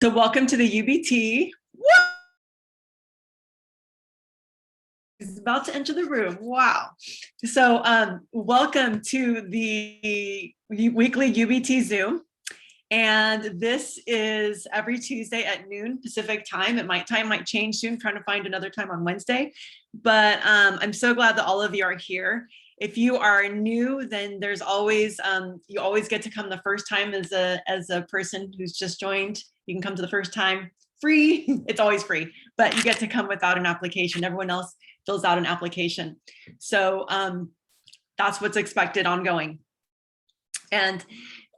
So welcome to the UBT. Is about to enter the room. Wow. So welcome to the weekly UBT Zoom. And this is every Tuesday at noon Pacific time. Time might change soon, trying to find another time on Wednesday. But I'm so glad that all of you are here. If you are new, then there's always, you always get to come the first time as a person who's just joined. You can come to the first time free. It's always free, but you get to come without an application. Everyone else fills out an application. So that's what's expected ongoing. And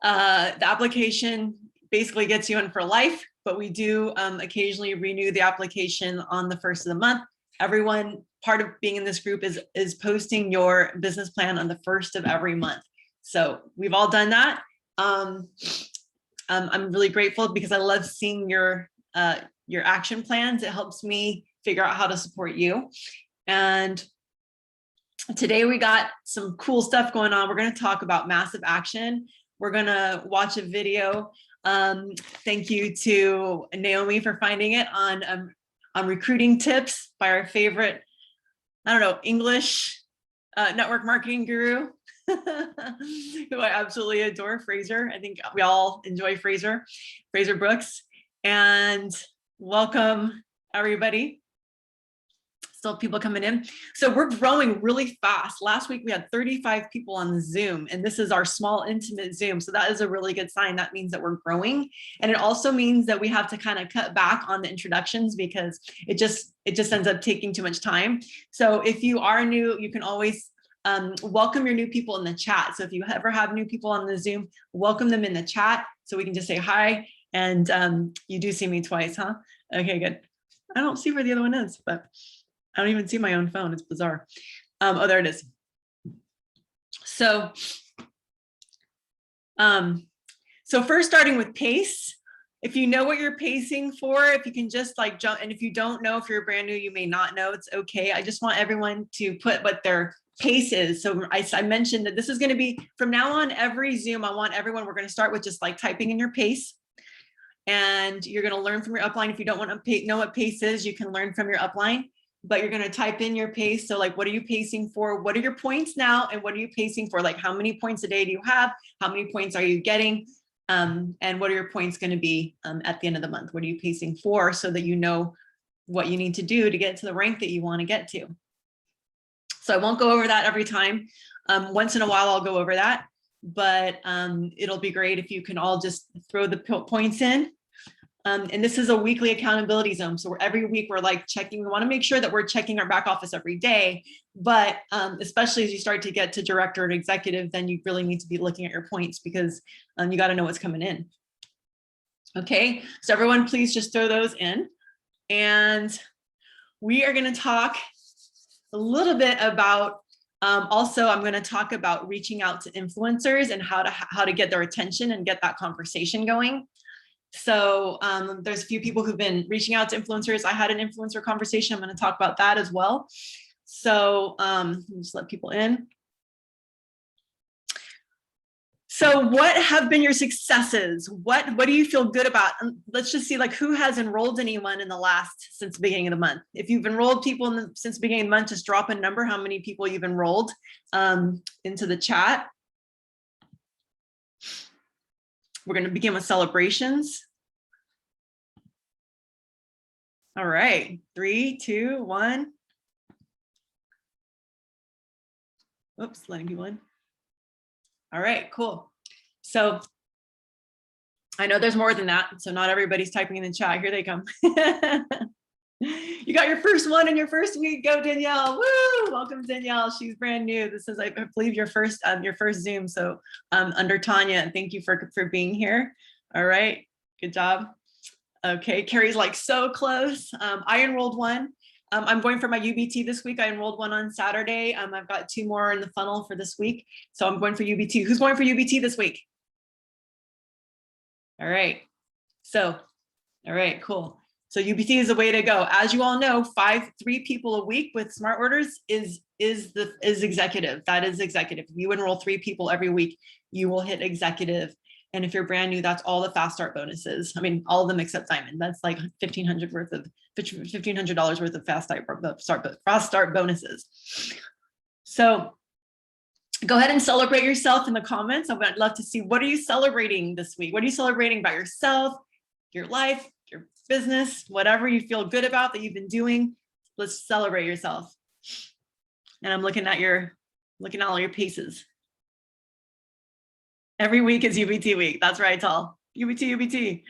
the application basically gets you in for life, but we do occasionally renew the application on the first of the month. Everyone, part of being in this group is posting your business plan on the first of every month. So we've all done that. I'm really grateful because I love seeing your action plans. It helps me figure out how to support you. And today we got some cool stuff going on. We're going to talk about massive action. We're going to watch a video. Thank you to Naomi for finding it on recruiting tips by our favorite, I don't know, English network marketing guru, who I absolutely adore, Frazer. I think we all enjoy Frazer Brooks. And welcome, everybody. Still people coming in. So we're growing really fast. Last week we had 35 people on the Zoom, and this is our small intimate Zoom. So that is a really good sign. That means that we're growing. And it also means that we have to kind of cut back on the introductions because it just ends up taking too much time. So if you are new, you can always welcome your new people in the chat. So if you ever have new people on the Zoom, welcome them in the chat so we can just say hi. And you do see me twice, huh? Okay, good. I don't see where the other one is, but I don't even see my own phone. It's bizarre. Oh, there it is. So, first starting with pace. If you know what you're pacing for, if you can just like jump, and if you don't know, if you're brand new, you may not know, it's okay. I just want everyone to put what their pace is. So I mentioned that this is going to be from now on, every Zoom, I want everyone, we're going to start with just like typing in your pace. And you're going to learn from your upline. If you don't want to know what pace is, you can learn from your upline. But you're going to type in your pace. So like, what are you pacing for? What are your points now? And what are you pacing for? Like, how many points a day do you have? How many points are you getting? And what are your points going to be at the end of the month? What are you pacing for so that you know what you need to do to get to the rank that you want to get to? So I won't go over that every time. Once in a while, I'll go over that. But it'll be great if you can all just throw the points in. And this is a weekly accountability zone. So every week we're like checking, we want to make sure that we're checking our back office every day, but especially as you start to get to director and executive, then you really need to be looking at your points because you got to know what's coming in. Okay, so everyone please just throw those in. And we are going to talk a little bit about, also I'm going to talk about reaching out to influencers and how to get their attention and get that conversation going. So there's a few people who've been reaching out to influencers. I had an influencer conversation. I'm going to talk about that as well. So just let people in. So what have been your successes? What do you feel good about? Let's just see like who has enrolled anyone in the since the beginning of the month. If you've enrolled people since the beginning of the month, just drop a number, how many people you've enrolled into the chat. We're going to begin with celebrations. All right, 3, 2, 1. Oops, letting people in. All right, cool. So I know there's more than that. So not everybody's typing in the chat. Here they come. You got your first one in your first week. Go Danielle. Woo! Welcome Danielle. She's brand new. This is, I believe, your first Zoom. So under Tanya, thank you for being here. All right, good job. Okay, Carrie's like so close. I enrolled one. I'm going for my UBT this week. I enrolled one on Saturday. I've got 2 more in the funnel for this week. So I'm going for UBT. Who's going for UBT this week? All right. So, all right, cool. So UBT is the way to go. As you all know, 3 people a week with smart orders is executive. That is executive. If you enroll 3 people every week, you will hit executive. And if you're brand new, that's all the fast start bonuses. I mean, all of them except diamond. That's like $1,500 worth of fast start bonuses. So go ahead and celebrate yourself in the comments. I'd love to see, what are you celebrating this week? What are you celebrating about yourself, your life, your business, whatever you feel good about that you've been doing? Let's celebrate yourself. And I'm looking at all your pieces. Every week is UBT week. That's right, Tal. UBT, UBT.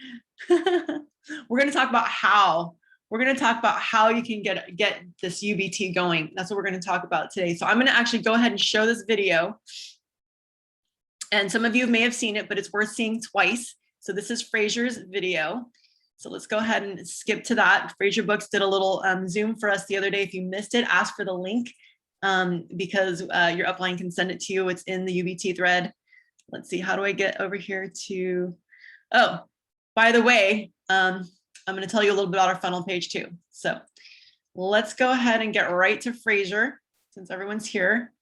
We're going to talk about how. We're going to talk about how you can get this UBT going. That's what we're going to talk about today. So I'm going to actually go ahead and show this video. And some of you may have seen it, but it's worth seeing twice. So this is Frazer's video. So let's go ahead and skip to that. Frazer Books did a little Zoom for us the other day. If you missed it, ask for the link because your upline can send it to you. It's in the UBT thread. Let's see, how do I get over here to, oh, by the way, I'm going to tell you a little bit about our funnel page too. So let's go ahead and get right to Frazer since everyone's here.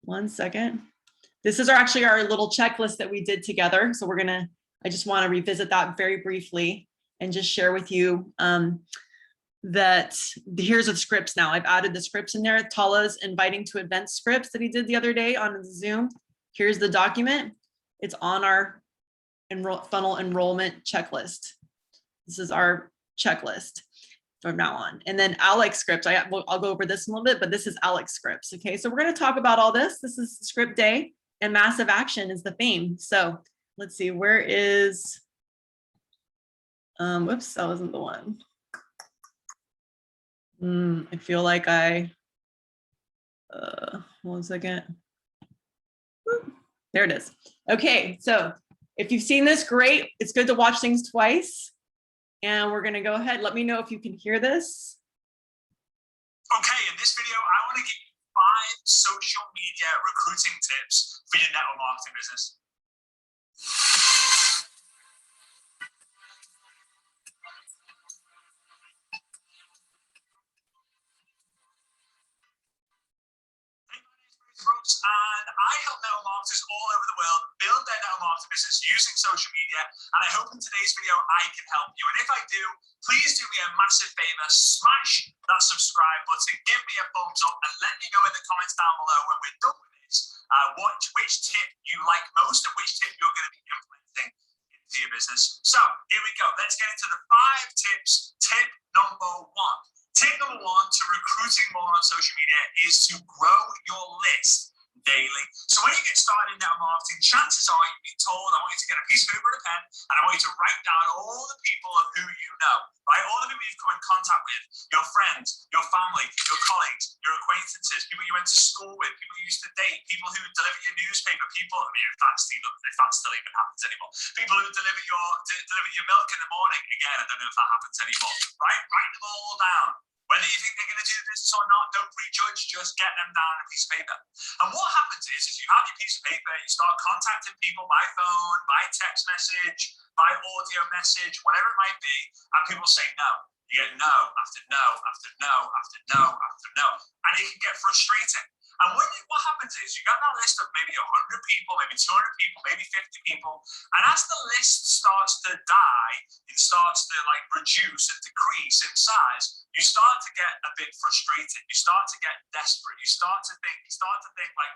1 second. This is actually our little checklist that we did together. So I just want to revisit that very briefly and just share with you that here's the scripts now. I've added the scripts in there. Tala's inviting to event scripts that he did the other day on Zoom. Here's the document. It's on our funnel enrollment checklist. This is our checklist from now on. And then Alex scripts, I'll go over this in a little bit, but this is Alex scripts. Okay, so we're going to talk about all this. This is script day and massive action is the theme. So let's see, where is, whoops, that wasn't the one. I feel like 1 second. There it is. Okay, so if you've seen this, great. It's good to watch things twice. And we're going to go ahead. Let me know if you can hear this. Okay, in this video, I want to give you 5 social media recruiting tips for your network marketing business. And I help network marketers all over the world build their network marketing business using social media. And I hope in today's video I can help you. And if I do, please do me a massive favor, smash that subscribe button, give me a thumbs up, and let me know in the comments down below when we're done with this, which tip you like most and which tip you're going to be implementing into your business. So here we go. Let's get into the 5 tips. Tip number 1. Tip number 1 to recruiting more on social media is to grow your list daily. So when you get started in network marketing, chances are you've been told, I want you to get a piece of paper and a pen, and I want you to write down all the people of who you know, right? All the people you've come in contact with, your friends, your family, your colleagues, your acquaintances, people you went to school with, people you used to date, people who deliver your newspaper, people, I mean, if that still even happens anymore, people who deliver your milk in the morning. Again, I don't know if that happens anymore, right? Write them all down. Whether you think they're going to do this or not, don't prejudge, just get them down on a piece of paper. And what happens is you have your piece of paper, you start contacting people by phone, by text message, by audio message, whatever it might be, and people say no. You get no after no after no after no after no. And it can get frustrating. And what happens is you got that list of maybe 100 people, maybe 200 people, maybe 50 people. And as the list starts to die, it starts to like reduce and decrease in size, you start to get a bit frustrated. You start to get desperate. You start to think like,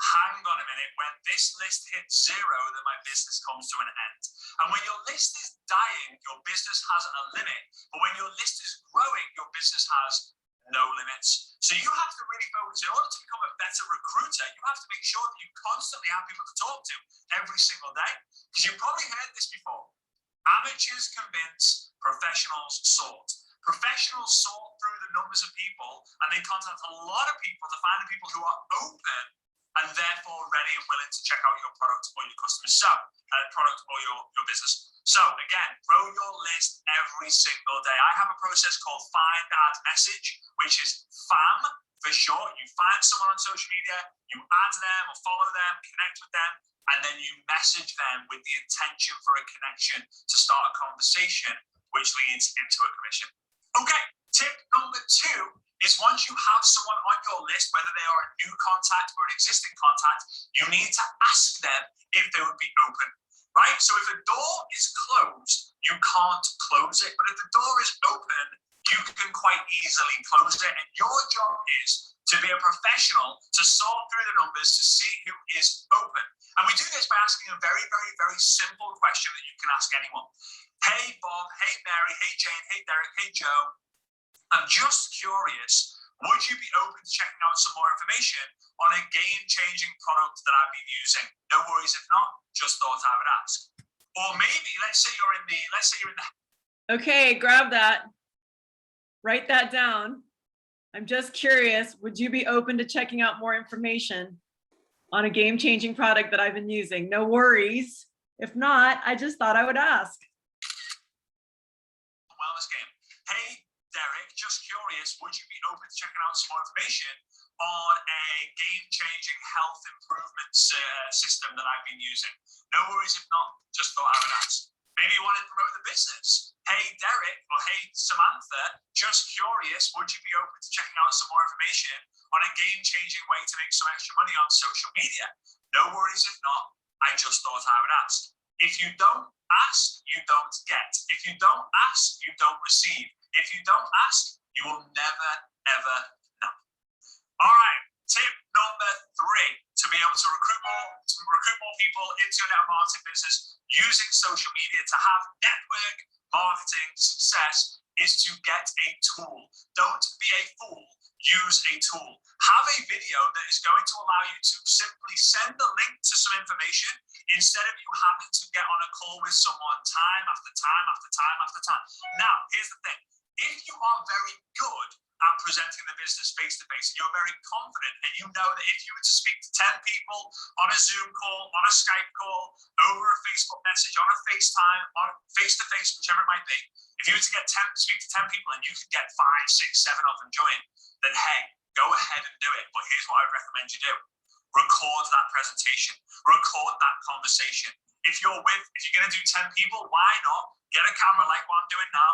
hang on a minute, when this list hits 0, then my business comes to an end. And when your list is dying, your business has a limit. But when your list is growing, your business has no limits. So you have to really focus. In order to become a better recruiter, you have to make sure that you constantly have people to talk to every single day. Because you've probably heard this before. Amateurs convince, professionals sort. Professionals sort through the numbers of people and they contact a lot of people to find the people who are open and therefore ready and willing to check out your product or your customers. So, product or your business. So again, grow your list every single day. I have a process called Find, Add, Message, which is FAM for short. You find someone on social media, you add them or follow them, connect with them, and then you message them with the intention for a connection to start a conversation, which leads into a commission. Okay, tip number 2 is once you have someone on your list, whether they are a new contact or an existing contact, you need to ask them if they would be open to right? So if a door is closed, you can't close it. But if the door is open, you can quite easily close it. And your job is to be a professional, to sort through the numbers, to see who is open. And we do this by asking a very, very, very simple question that you can ask anyone. Hey, Bob. Hey, Mary. Hey, Jane. Hey, Derek. Hey, Joe. I'm just curious, would you be open to checking out some more information on a game-changing product that I've been using? No worries if not, just thought I would ask. Or maybe, let's say you're in the. Okay, grab that. Write that down. I'm just curious, would you be open to checking out more information on a game-changing product that I've been using? No worries. If not, I just thought I would ask. Wellness game. Hey, Derek, just curious, would you be open to checking out some more information on a game-changing health improvement system that I've been using? No worries if not, just thought I would ask. Maybe you want to promote the business. Hey, Derek, or hey, Samantha, just curious, would you be open to checking out some more information on a game-changing way to make some extra money on social media? No worries if not, I just thought I would ask. If you don't ask, you don't get. If you don't ask, you don't receive. If you don't ask, you will never, ever know. All right, tip number 3, to be able to recruit more people into your network marketing business using social media to have network marketing success is to get a tool. Don't be a fool. Use a tool. Have a video that is going to allow you to simply send a link to some information instead of you having to get on a call with someone time after time after time after time. Now, here's the thing. If you are very good at presenting the business face-to-face, you're very confident, and you know that if you were to speak to 10 people on a Zoom call, on a Skype call, over a Facebook message, on a FaceTime, on face-to-face, whichever it might be, if you were to speak to 10 people and you could get 5, 6, 7 of them join, then hey, go ahead and do it. But here's what I would recommend you do. Record that presentation. Record that conversation. If you're going to do 10 people, why not get a camera like what I'm doing now,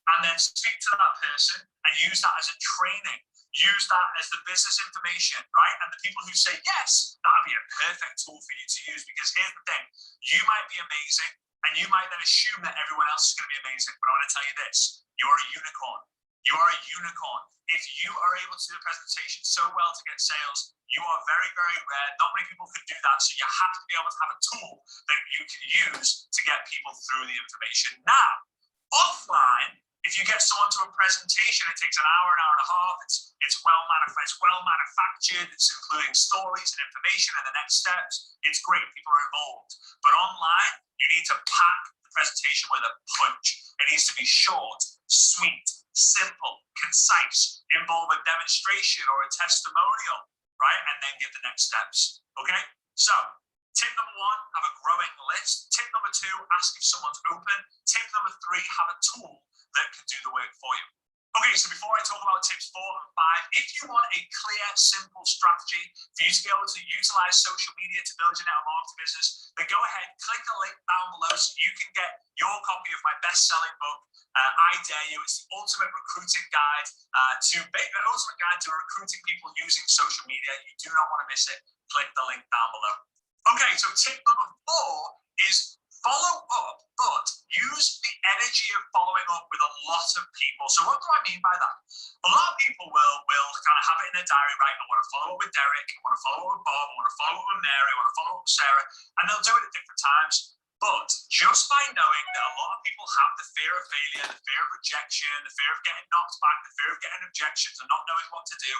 and then speak to that person and use that as a training. Use that as the business information, right? And the people who say yes, that would be a perfect tool for you to use, because here's the thing. You might be amazing, and you might then assume that everyone else is going to be amazing. But I want to tell you this. You are a unicorn. You are a unicorn. If you are able to do a presentation so well to get sales, you are very, very rare. Not many people can do that. So you have to be able to have a tool that you can use to get people through the information. Now, offline, if you get someone to a presentation, it takes an hour and a half. It's well manufactured. It's including stories and information and the next steps. It's great. People are involved. But online, you need to pack the presentation with a punch. It needs to be short, sweet, simple, concise, involve a demonstration or a testimonial, right? And then give the next steps. Okay? So, tip number 1, have a growing list. Tip number 2, ask if someone's open. Tip number 3, have a tool that can do the work for you. Okay, so before I talk about tips 4 and 5, if you want a clear, simple strategy for you to be able to utilize social media to build your network marketing business, then go ahead, click the link down below so you can get your copy of my best-selling book, I Dare You. It's the ultimate recruiting guide to recruiting people using social media. You do not want to miss it. Click the link down below. Okay, so tip number 4 is follow up, but use the energy of following up with a lot of people. So what do I mean by that? A lot of people will kind of have it in their diary, right? I want to follow up with Derek, I want to follow up with Bob, I want to follow up with Mary, I want to follow up with Sarah, and they'll do it at different times. But just by knowing that a lot of people have the fear of failure, the fear of rejection, the fear of getting knocked back, the fear of getting objections and not knowing what to do,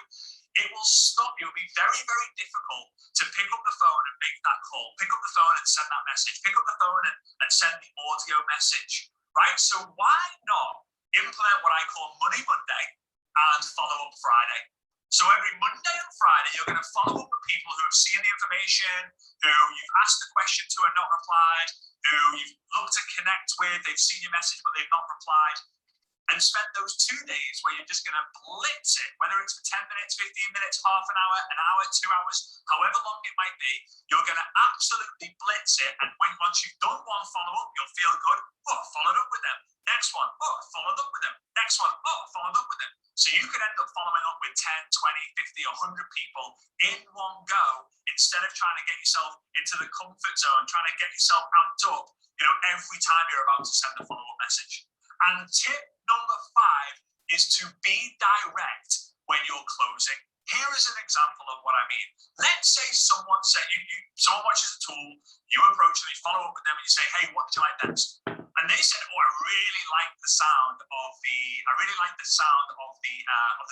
it will stop you. It will be very, very difficult to pick up the phone and make that call, pick up the phone and send that message, pick up the phone and send the audio message, right? So why not implement what I call Money Monday and Follow Up Friday? So every Monday and Friday, you're going to follow up with people who have seen the information, who you've asked the question to and not replied, who you've looked to connect with, they've seen your message but they've not replied, and spend those 2 days where you're just going to blitz it, whether it's for 10 minutes, 15 minutes, half an hour, 2 hours, however long it might be. You're going to absolutely blitz it, and once you've done one follow-up, you'll feel good. Oh, followed up with them. Next one. Oh, followed up with them. Next one. Oh, followed up with them. So you could end up following up with 10, 20, 50, 100 people in one go instead of trying to get yourself into the comfort zone, trying to get yourself amped up, every time you're about to send a follow-up message. And tip number 5 is to be direct when you're closing. Here is an example of what I mean. Let's say someone watches a tool, you approach them, you follow up with them, and you say, hey, what did you like next? And they said, oh, I really like the sound of the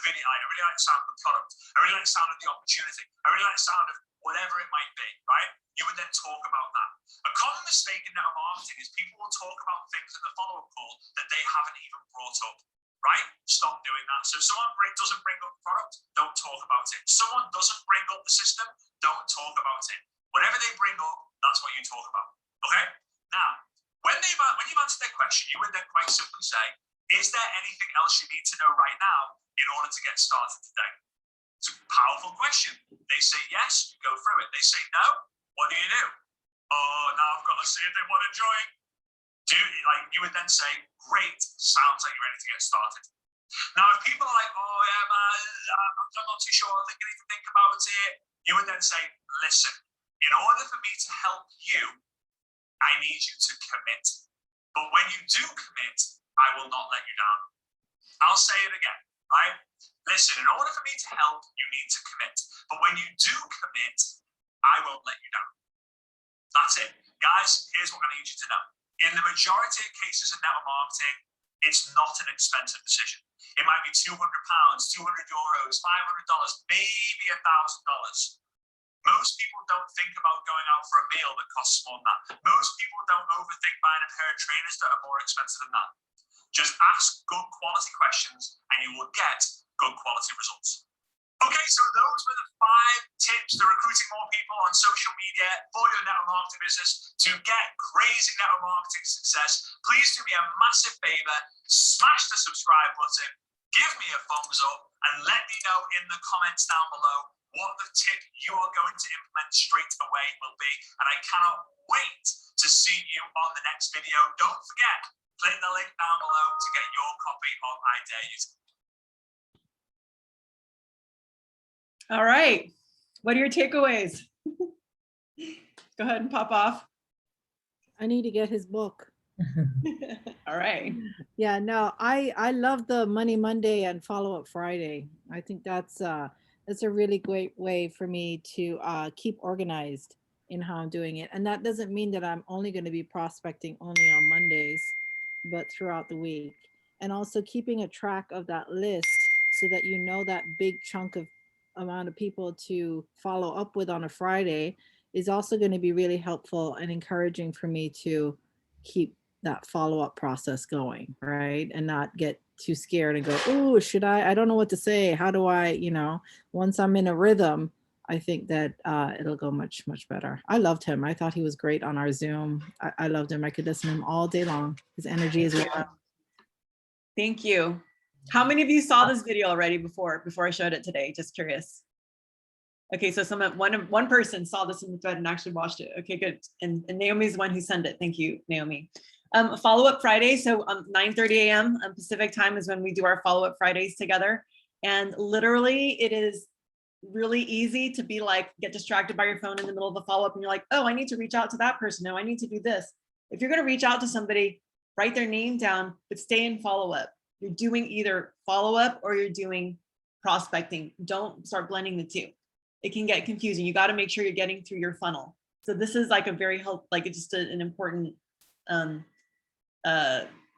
video. I really like the sound of the product. I really like the sound of the opportunity. I really like the sound of whatever it might be, right? You would then talk about that. A common mistake in network marketing is people will talk about things in the follow-up call that they haven't even brought up. Right? Stop doing that. So if someone doesn't bring up the product, don't talk about it. If someone doesn't bring up the system, don't talk about it. Whatever they bring up, that's what you talk about. Okay? Now, when you've answered their question, you would then quite simply say, is there anything else you need to know right now in order to get started today? It's a powerful question. They say yes, you go through it. They say no, what do? Oh, now I've got to see if they want to join. You would then say, great, sounds like you're ready to get started. Now, if people are like, oh yeah, man, I'm not too sure, I think I need to think about it, you would then say, listen, in order for me to help you, I need you to commit. But when you do commit, I will not let you down. I'll say it again, right? Listen, in order for me to help, you need to commit. But when you do commit, I won't let you down. That's it. Guys, here's what I need you to know. In the majority of cases in network marketing, it's not an expensive decision. It might be £200, €200, $500, maybe $1,000. Most people don't think about going out for a meal that costs more than that. Most people don't overthink buying a pair of trainers that are more expensive than that. Just ask good quality questions and you will get good quality results. Okay, so those were the 5 tips to recruiting more people on social media for your network marketing business to get crazy network marketing success. Please do me a massive favor, smash the subscribe button, give me a thumbs up, and let me know in the comments down below what the tip you are going to implement straight away will be. And I cannot wait to see you on the next video. Don't forget, click the link down below to get your copy of I Dare You. All right. What are your takeaways? Go ahead and pop off. I need to get his book. All right. Yeah, no, I love the Money Monday and Follow Up Friday. I think that's a really great way for me to keep organized in how I'm doing it. And that doesn't mean that I'm only going to be prospecting only on Mondays, but throughout the week. And also keeping a track of that list so that you know that big chunk of amount of people to follow up with on a Friday is also going to be really helpful and encouraging for me to keep that follow-up process going, right? And not get too scared and go, oh, should I don't know what to say. How do I, once I'm in a rhythm, I think that it'll go much, much better. I loved him. I thought he was great on our Zoom. I loved him. I could listen to him all day long. His energy is wild. Thank you. How many of you saw this video already before I showed it today? Just curious. Okay, so one person saw this in the thread and actually watched it. Okay, good. And Naomi's the one who sent it. Thank you, Naomi. Follow-up Friday, so 9:30 a.m. Pacific time is when we do our follow-up Fridays together. And literally, it is really easy to be like, get distracted by your phone in the middle of a follow-up and you're like, oh, I need to reach out to that person. No, I need to do this. If you're gonna reach out to somebody, write their name down, but stay in follow-up. You're doing either follow-up or you're doing prospecting. Don't start blending the two. It can get confusing. You got to make sure you're getting through your funnel. So this is like a very it's just an important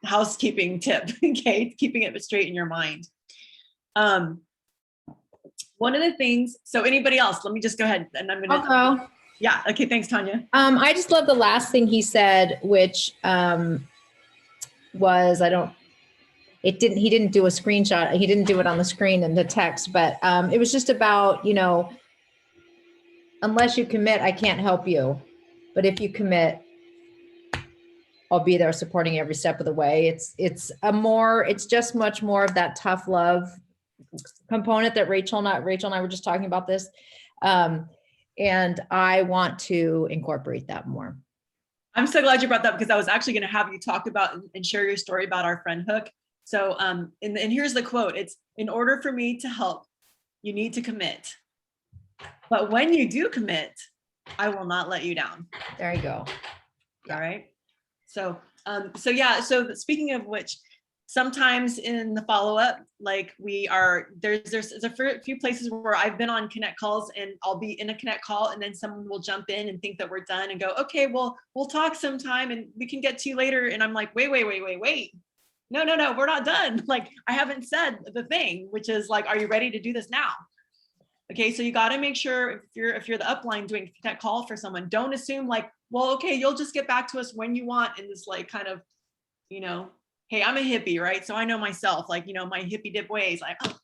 housekeeping tip, okay? Keeping it straight in your mind. One of the things, so anybody else, let me just go ahead and I'm gonna- I'll go. Yeah, okay, thanks, Tanya. I just love the last thing he said, which was, he didn't do a screenshot. He didn't do it on the screen in the text, but it was just about, unless you commit, I can't help you. But if you commit, I'll be there supporting you every step of the way. It's just much more of that tough love component that Rachel and I were just talking about this. And I want to incorporate that more. I'm so glad you brought that because I was actually going to have you talk about and share your story about our friend Hook. So, and here's the quote. It's, in order for me to help, you need to commit. But when you do commit, I will not let you down. There you go. Yeah. All right. So, so yeah, so speaking of which, sometimes in the follow-up, like there's a few places where I've been on Connect calls and I'll be in a Connect call and then someone will jump in and think that we're done and go, okay, well, we'll talk sometime and we can get to you later. And I'm like, wait. No, we're not done. Like, I haven't said the thing, which is like, are you ready to do this now? Okay, so you got to make sure if you're the upline doing a Connect call for someone, don't assume like, well, okay, you'll just get back to us when you want in this like kind of, hey, I'm a hippie, right? So I know myself, like, my hippie dip ways, like, oh,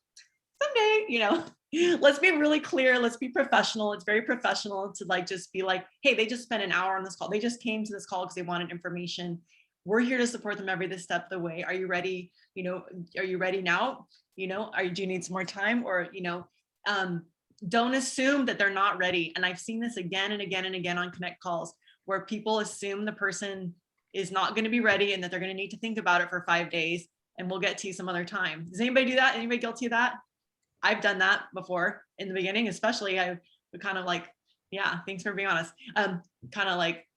someday, let's be really clear. Let's be professional. It's very professional to like, just be like, hey, they just spent an hour on this call. They just came to this call because they wanted information. We're here to support them every step of the way. Are you ready? Are you ready now? Do you need some more time? Or, don't assume that they're not ready. And I've seen this again and again and again on Connect calls where people assume the person is not going to be ready and that they're going to need to think about it for 5 days and we'll get to you some other time. Does anybody do that? Anybody guilty of that? I've done that before in the beginning, especially. I would kind of like, yeah, thanks for being honest. Kind of like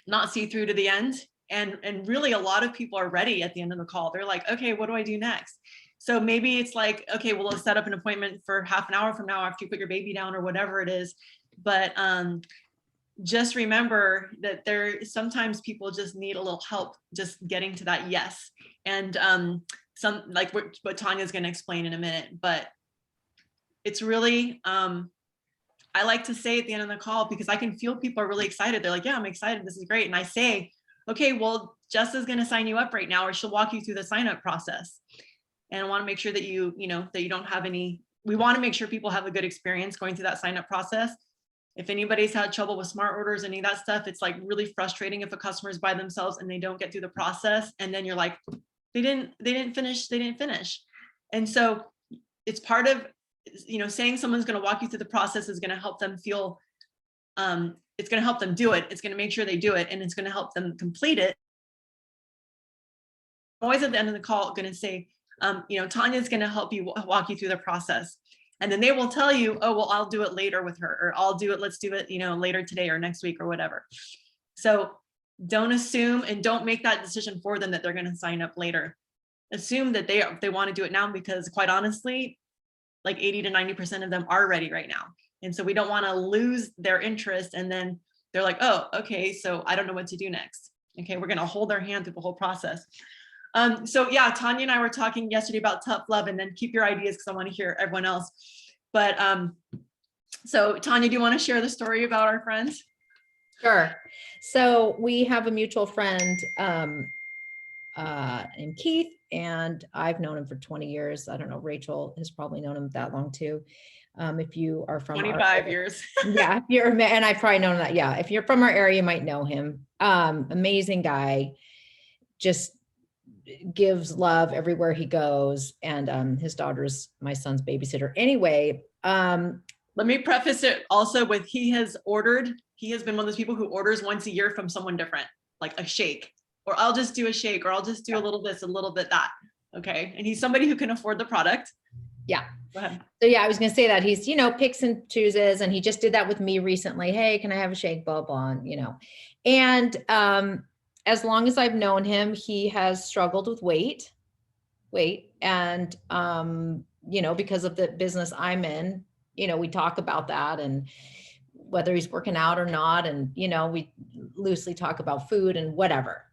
not see through to the end. And really a lot of people are ready at the end of the call. They're like, okay, what do I do next? So maybe it's like, okay, well, let's set up an appointment for half an hour from now after you put your baby down or whatever it is. But just remember that sometimes people just need a little help just getting to that yes. And some like what Tanya's going to explain in a minute, but it's really, I like to say at the end of the call, because I can feel people are really excited. They're like, yeah, I'm excited. This is great. And I say, okay, well, Jess going to sign you up right now, or she'll walk you through the sign up process. And I want to make sure that that you don't have any, we want to make sure people have a good experience going through that sign up process. If anybody's had trouble with smart orders, any of that stuff, it's like really frustrating if a customer's by themselves and they don't get through the process. And then you're like, they didn't finish. And so it's part of, saying someone's going to walk you through the process is going to help them feel, it's going to help them do it. It's going to make sure they do it, and it's going to help them complete it. Always at the end of the call, going to say, Tanya's going to help you walk you through the process. And then they will tell you, oh, well, I'll do it later with her, or I'll do it, let's do it, later today or next week or whatever. So don't assume and don't make that decision for them that they're going to sign up later. Assume that they want to do it now, because quite honestly, like 80 to 90% of them are ready right now. And so we don't want to lose their interest. And then they're like, oh, okay, so I don't know what to do next. Okay, we're going to hold their hand through the whole process. So yeah, Tanya and I were talking yesterday about tough love, and then keep your ideas because I want to hear everyone else. But so Tanya, do you want to share the story about our friends? Sure. So we have a mutual friend named Keith, and I've known him for 20 years. I don't know, Rachel has probably known him that long too. If you are from 25 years. Yeah, if you're, and I've probably known that. Yeah, if you're from our area, you might know him. Amazing guy, just gives love everywhere he goes. And his daughter's my son's babysitter. Anyway, let me preface it also with he has been one of those people who orders once a year from someone different, like a shake, or I'll just do a shake, or I'll just do a little this, a little bit that. Okay. And he's somebody who can afford the product. Yeah. Go ahead. So yeah, I was going to say that he's, picks and chooses, and he just did that with me recently. Hey, can I have a shake? Blah, blah, and, as long as I've known him, he has struggled with weight. And, because of the business I'm in, we talk about that and whether he's working out or not. And, we loosely talk about food and whatever.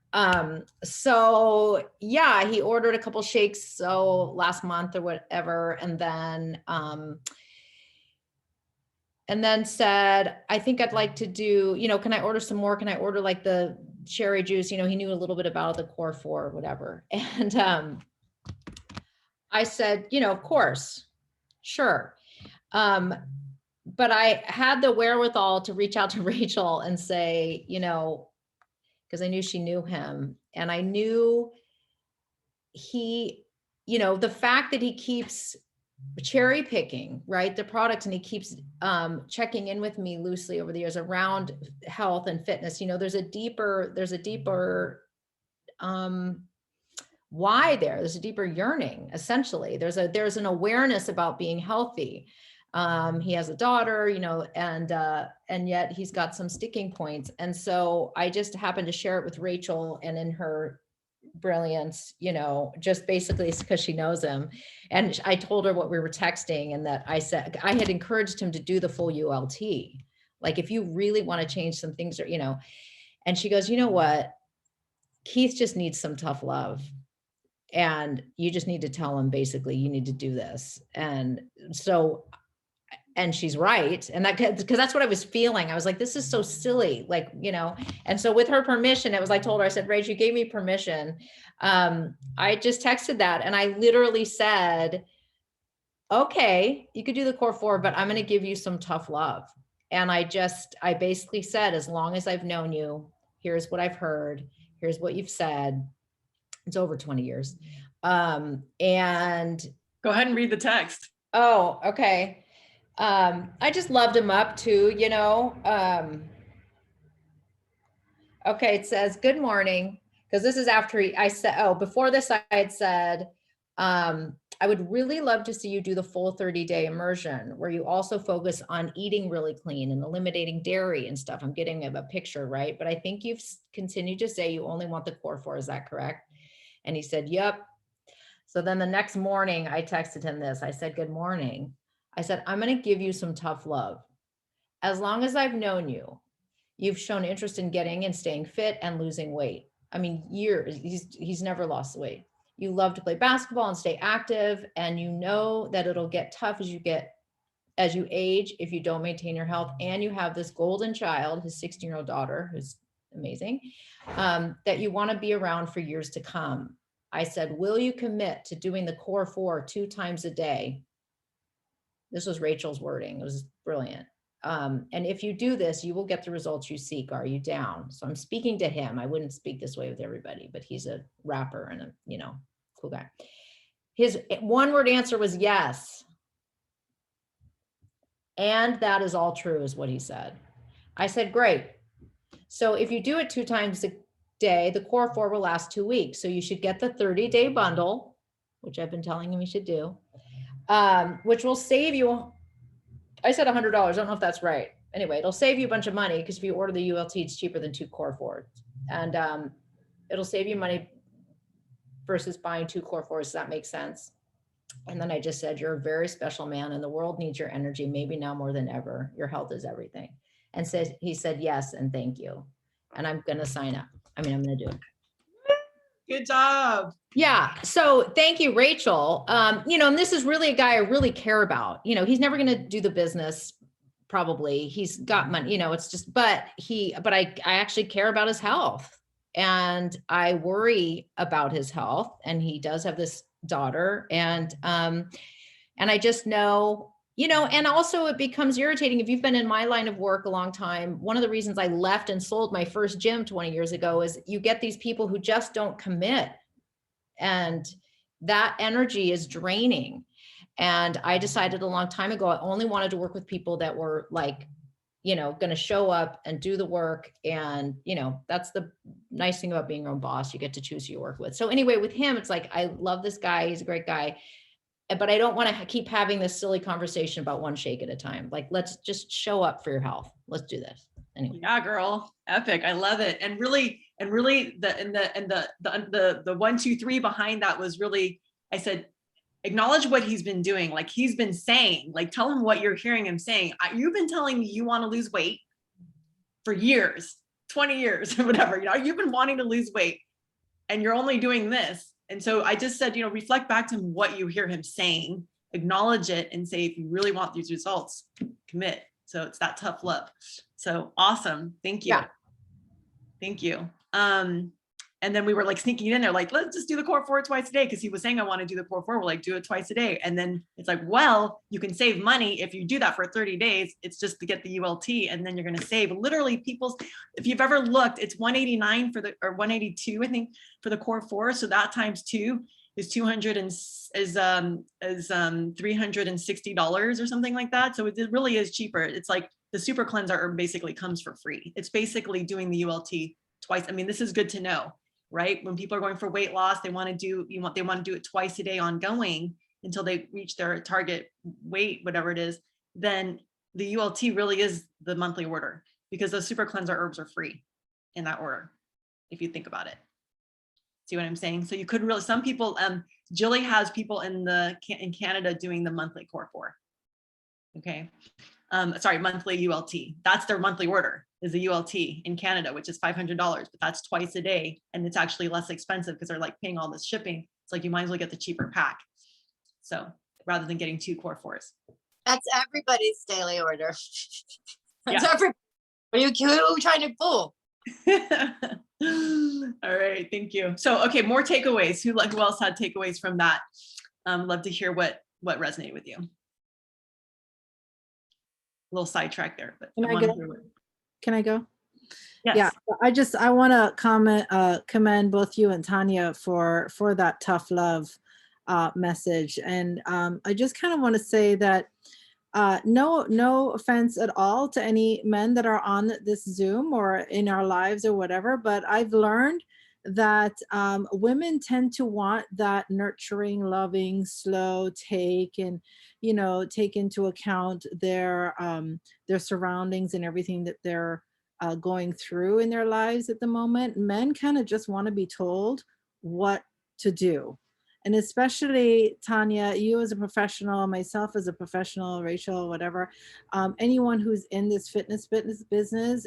So yeah, he ordered a couple shakes. So last month or whatever. And then said, I think I'd like to do, can I order some more? Can I order like the cherry juice? He knew a little bit about the core 4 or whatever. And, I said, of course, sure. But I had the wherewithal to reach out to Rachel and say, because I knew she knew him, and I knew he, the fact that he keeps cherry picking, right, the products, and he keeps checking in with me loosely over the years around health and fitness. There's a deeper why there's a deeper yearning. Essentially, there's an awareness about being healthy. He has a daughter, you know, and yet he's got some sticking points. And so I just happened to share it with Rachel, and in her brilliance, you know, just basically because she knows him. And I told her what we were texting, and that I said, I had encouraged him to do the full ULT. Like, if you really want to change some things, or, you know, and she goes, you know what? Keith just needs some tough love. And you just need to tell him, basically, you need to do this. And so, and she's right. And that, because that's what I was feeling. I was like, this is so silly, like, you know. And so with her permission, it was, I told her, I said, Rach, you gave me permission. I just texted that, and I literally said, okay, you could do the core 4, but I'm going to give you some tough love. And I basically said, as long as I've known you, here's what I've heard. Here's what you've said. It's over 20 years. And Go ahead and read the text. oh, okay. I just loved him up too, you know. Okay, it says, good morning. Because this is after I said, oh, before this, I had said, I would really love to see you do the full 30-day immersion, where you also focus on eating really clean and eliminating dairy and stuff. I'm getting a picture, right? But I think you've continued to say you only want the core 4. Is that correct? And he said, yep. So then the next morning I texted him this. I said, good morning. I said, I'm going to give you some tough love. As long as I've known you, you've shown interest in getting and staying fit and losing weight. I mean, years, he's never lost weight. You love to play basketball and stay active, and you know that it'll get tough as you age if you don't maintain your health. And you have this golden child, his 16-year-old daughter, who's amazing, that you want to be around for years to come. I said, will you commit to doing the core 4 2 times a day? This was Rachel's wording. It was brilliant. And if you do this, you will get the results you seek. Are you down? So I'm speaking to him. I wouldn't speak this way with everybody, but he's a rapper and a, you know, cool guy. His one-word answer was yes. And that is all true, is what he said. I said, great. So if you do it 2 times a day, the core 4 will last 2 weeks. So you should get the 30-day bundle, which I've been telling him he should do, which will save you, I said $100. I don't know if that's right. Anyway, it'll save you a bunch of money, because if you order the ULT, it's cheaper than 2 core 4s. And it'll save you money versus buying 2 core 4s. Does that make sense? And then I just said, you're a very special man, and the world needs your energy, maybe now more than ever. Your health is everything. And he said, yes, and thank you. And I'm going to sign up. I'm going to do it. Good job. Yeah. So thank you, Rachel. You know, and this is really a guy I really care about. You know, he's never going to do the business. Probably he's got money, you know, it's just, but I actually care about his health, and I worry about his health, and he does have this daughter, and I just know, you know, and also it becomes irritating if you've been in my line of work a long time. One of the reasons I left and sold my first gym 20 years ago is you get these people who just don't commit, and that energy is draining. And I decided a long time ago, I only wanted to work with people that were like, you know, going to show up and do the work. And, you know, that's the nice thing about being your own boss. You get to choose who you work with. So anyway, with him, it's like, I love this guy. He's a great guy, but I don't want to keep having this silly conversation about one shake at a time. Like, let's just show up for your health. Let's do this. Anyway. Yeah, girl. Epic. I love it. And really the 1, 2, 3 behind that was really, I said, acknowledge what he's been doing. Like, he's been saying, like, tell him what you're hearing him saying. You've been telling me you want to lose weight for years, 20 years or whatever, you know, you've been wanting to lose weight, and you're only doing this. And so I just said, you know, reflect back to him what you hear him saying, acknowledge it, and say, if you really want these results, commit. So it's that tough love. So awesome. Thank you. Yeah. Thank you. And then we were like sneaking in there, like, let's just do the core 4 twice a day. Cause he was saying, I want to do the core 4. We're like, do it twice a day. And then it's like, well, you can save money if you do that for 30 days. It's just to get the ULT. And then you're going to save literally if you've ever looked, it's 189 or 182, I think, for the core 4. So that times 2 is $360 or something like that. So it really is cheaper. It's like the super cleanser basically comes for free. It's basically doing the ULT twice. I mean, this is good to know, right? When people are going for weight loss, they want to do it twice a day ongoing until they reach their target weight, whatever it is. then the ULT really is the monthly order, because those super cleanser herbs are free in that order, if you think about it. See what I'm saying? So you could really, some people, Jilly has people in Canada doing the monthly core 4. Okay. Sorry, monthly ULT. That's their monthly order, is a ULT in Canada, which is $500, but that's twice a day. And it's actually less expensive because they're like paying all this shipping. It's like, you might as well get the cheaper pack. So rather than getting 2 core 4s. That's everybody's daily order. That's Yeah. Are you trying to fool? All right, thank you. So, okay, more takeaways. Who else had takeaways from that? Love to hear what resonated with you. A little sidetrack there, but Can I go? yes. Yeah, I want to commend both you and Tanya for that tough love message. And I just kind of want to say that no offense at all to any men that are on this Zoom or in our lives or whatever, but I've learned that women tend to want that nurturing, loving, slow take, and take into account their surroundings and everything that they're going through in their lives at the moment. Men kind of just want to be told what to do. And especially Tanya, you as a professional, myself as a professional, Rachel, whatever, anyone who's in this fitness business,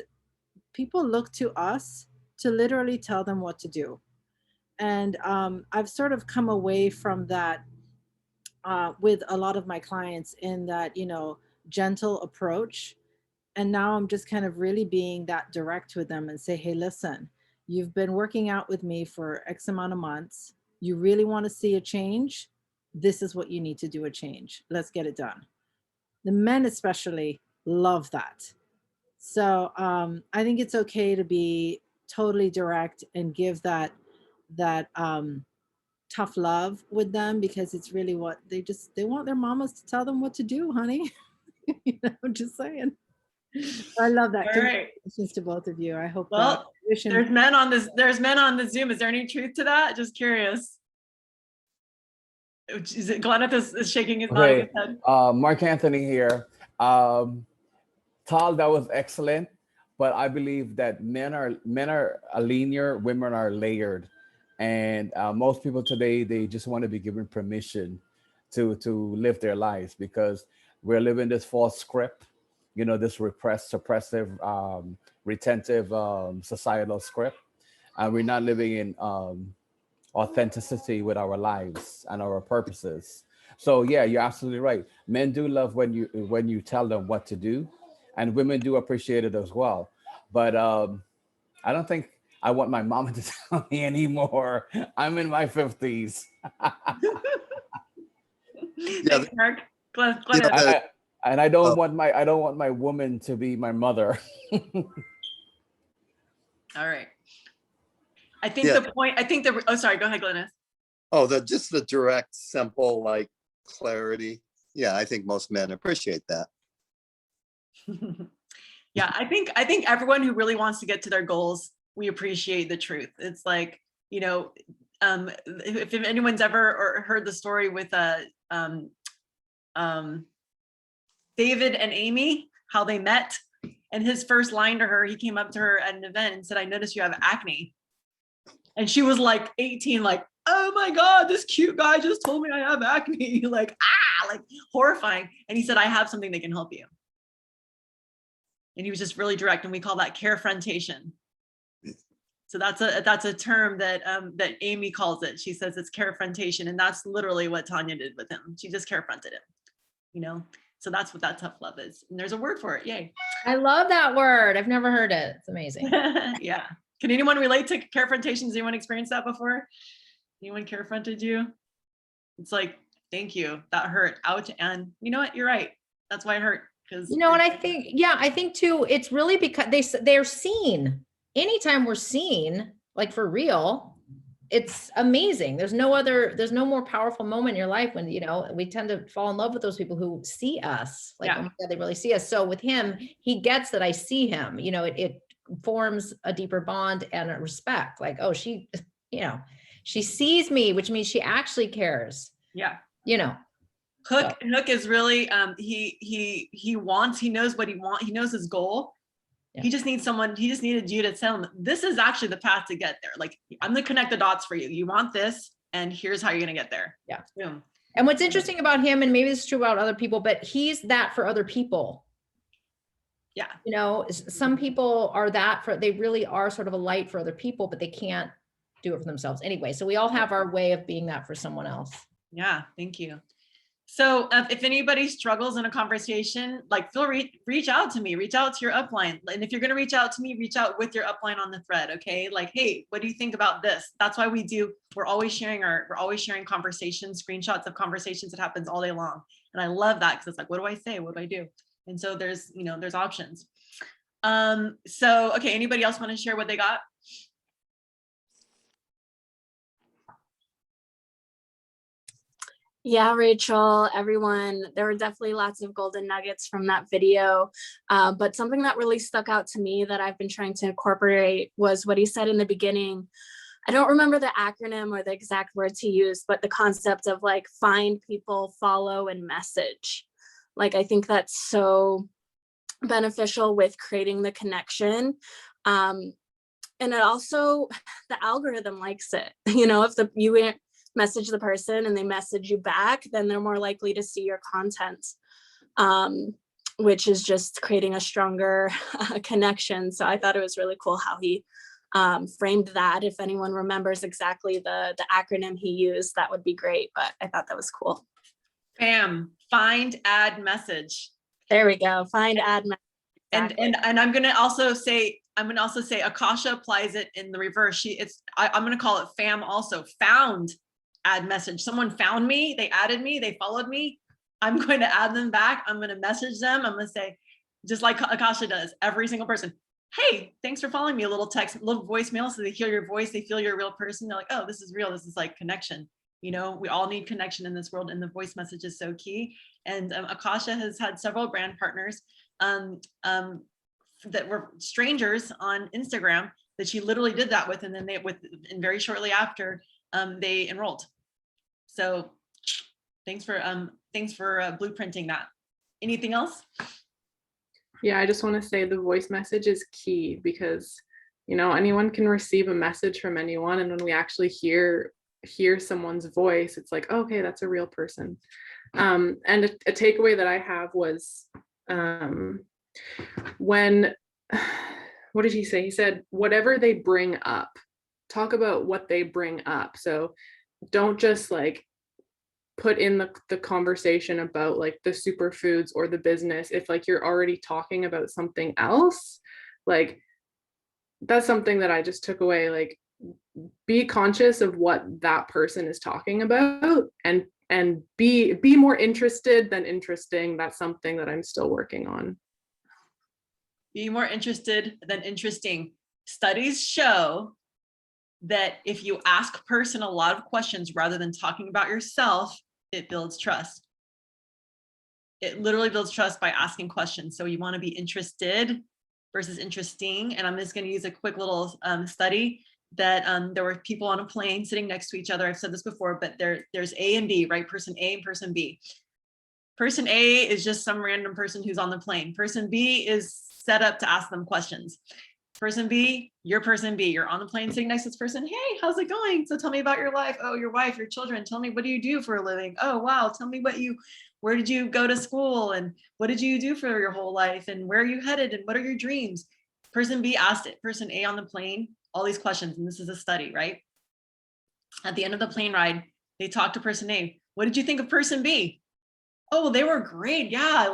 people look to us to literally tell them what to do. And I've sort of come away from that with a lot of my clients in that, gentle approach. And now I'm just kind of really being that direct with them and say, hey, listen, you've been working out with me for X amount of months. You really want to see a change? This is what you need to do a change. Let's get it done. The men especially love that. So I think it's okay to be totally direct and give that tough love with them, because it's really what they want their mamas to tell them what to do, honey. I'm just saying. I love that. All right. Congratulations to both of you. I hope. Well, there's men on the Zoom. Is there any truth to that? Just curious. Is it Gleneth is shaking his nodding his head? Mark Anthony here. Tal, that was excellent, but I believe that men are linear, women are layered, and most people today, they just want to be given permission to live their lives, because we're living this false script, this repressed, suppressive, retentive societal script, and we're not living in authenticity with our lives and our purposes. So yeah, you're absolutely right. Men do love when you tell them what to do, and women do appreciate it as well. But I don't think I want my mama to tell me anymore. I'm in my 50s. Thanks, Mark. And I don't want my woman to be my mother. All right. I think oh, sorry, go ahead, Gleneth. Oh, just the direct, simple, like clarity. Yeah, I think most men appreciate that. Yeah, I think everyone who really wants to get to their goals, we appreciate the truth. It's like, if anyone's ever heard the story with David and Amy, how they met, and his first line to her, he came up to her at an event and said, "I noticed you have acne." And she was like 18, like, "Oh my God, this cute guy just told me I have acne." like horrifying. And he said, "I have something that can help you." And he was just really direct, and we call that carefrontation. So that's a term that Amy calls it. She says it's carefrontation, and that's literally what Tanya did with him. She just carefronted him, So that's what that tough love is. And there's a word for it. Yay. I love that word. I've never heard it. It's amazing. Yeah. Can anyone relate to carefrontation? Has anyone experienced that before? Anyone carefronted you? It's like, thank you. That hurt. Ouch. And you know what? You're right. That's why it hurt. And I think too, it's really because they're seen. Anytime we're seen, like for real, it's amazing. There's no more powerful moment in your life when, we tend to fall in love with those people who see us. Like, oh my God, they really see us. So with him, he gets that I see him, it forms a deeper bond and a respect. Like, oh, she sees me, which means she actually cares. Yeah. Hook is really he knows what he wants, he knows his goal. Yeah. He just needed you to tell him this is actually the path to get there. Like, I'm gonna connect the dots for you. You want this, and here's how you're gonna get there. Yeah. Boom. And what's interesting about him, and maybe this is true about other people, but he's that for other people. Yeah. You know, some people are that for, they really are sort of a light for other people, but they can't do it for themselves anyway. So we all have our way of being that for someone else. Yeah, thank you. So if anybody struggles in a conversation, like reach out to me, reach out to your upline. And if you're going to reach out to me, reach out with your upline on the thread. Okay. Like, hey, what do you think about this? That's why we're always sharing conversations, screenshots of conversations that happens all day long. And I love that because it's like, what do I say? What do I do? And so there's options. So, okay. Anybody else want to share what they got? Yeah, Rachel, everyone, there were definitely lots of golden nuggets from that video. But something that really stuck out to me that I've been trying to incorporate was what he said in the beginning. I don't remember the acronym or the exact words he used, but the concept of like find people, follow, and message. Like, I think that's so beneficial with creating the connection. And it also, the algorithm likes it. You know, if you message the person and they message you back, then they're more likely to see your content, which is just creating a stronger connection. So I thought it was really cool how he framed that. If anyone remembers exactly the acronym he used, that would be great. But I thought that was cool. Bam, find, add, message. There we go. Find, add, message. Exactly. And I'm gonna also say Akasha applies it in the reverse. I'm gonna call it FAM also. Found, add, message. Someone found me, they added me, they followed me. I'm going to add them back. I'm going to message them. I'm going to say, just like Akasha does, every single person, hey, thanks for following me. A little text, a little voicemail, so they hear your voice, they feel you're a real person. They're like, oh, this is real. This is like connection. You know, we all need connection in this world, and the voice message is so key. And Akasha has had several brand partners that were strangers on Instagram that she literally did that with, and then and very shortly after, they enrolled. So thanks for blueprinting that. Anything else? Yeah, I just want to say the voice message is key because, you know, anyone can receive a message from anyone, and when we actually hear someone's voice, it's like, oh, okay, that's a real person. And a takeaway that I have was when, what did he say? He said, whatever they bring up, talk about what they bring up. So don't just like put in the conversation about like the superfoods or the business if like you're already talking about something else. Like, that's something that I just took away. Like, be conscious of what that person is talking about, and be more interested than interesting. That's something that I'm still working on. Be more interested than interesting. Studies show that if you ask a person a lot of questions rather than talking about yourself, it builds trust. It literally builds trust by asking questions. So you want to be interested versus interesting. And I'm just going to use a quick little study that there were people on a plane sitting next to each other. I've said this before, but there's A and B, right? Person A and person B. Person A is just some random person who's on the plane. Person B is set up to ask them questions. Person B, you're person B. You're on the plane sitting next to this person. Hey, how's it going? So tell me about your life. Oh, your wife, your children. Tell me, what do you do for a living? Oh, wow. Tell me where did you go to school? And what did you do for your whole life? And where are you headed? And what are your dreams? Person B asked it, person A on the plane, all these questions. And this is a study, right? At the end of the plane ride, they talked to person A. What did you think of person B? Oh, they were great. Yeah,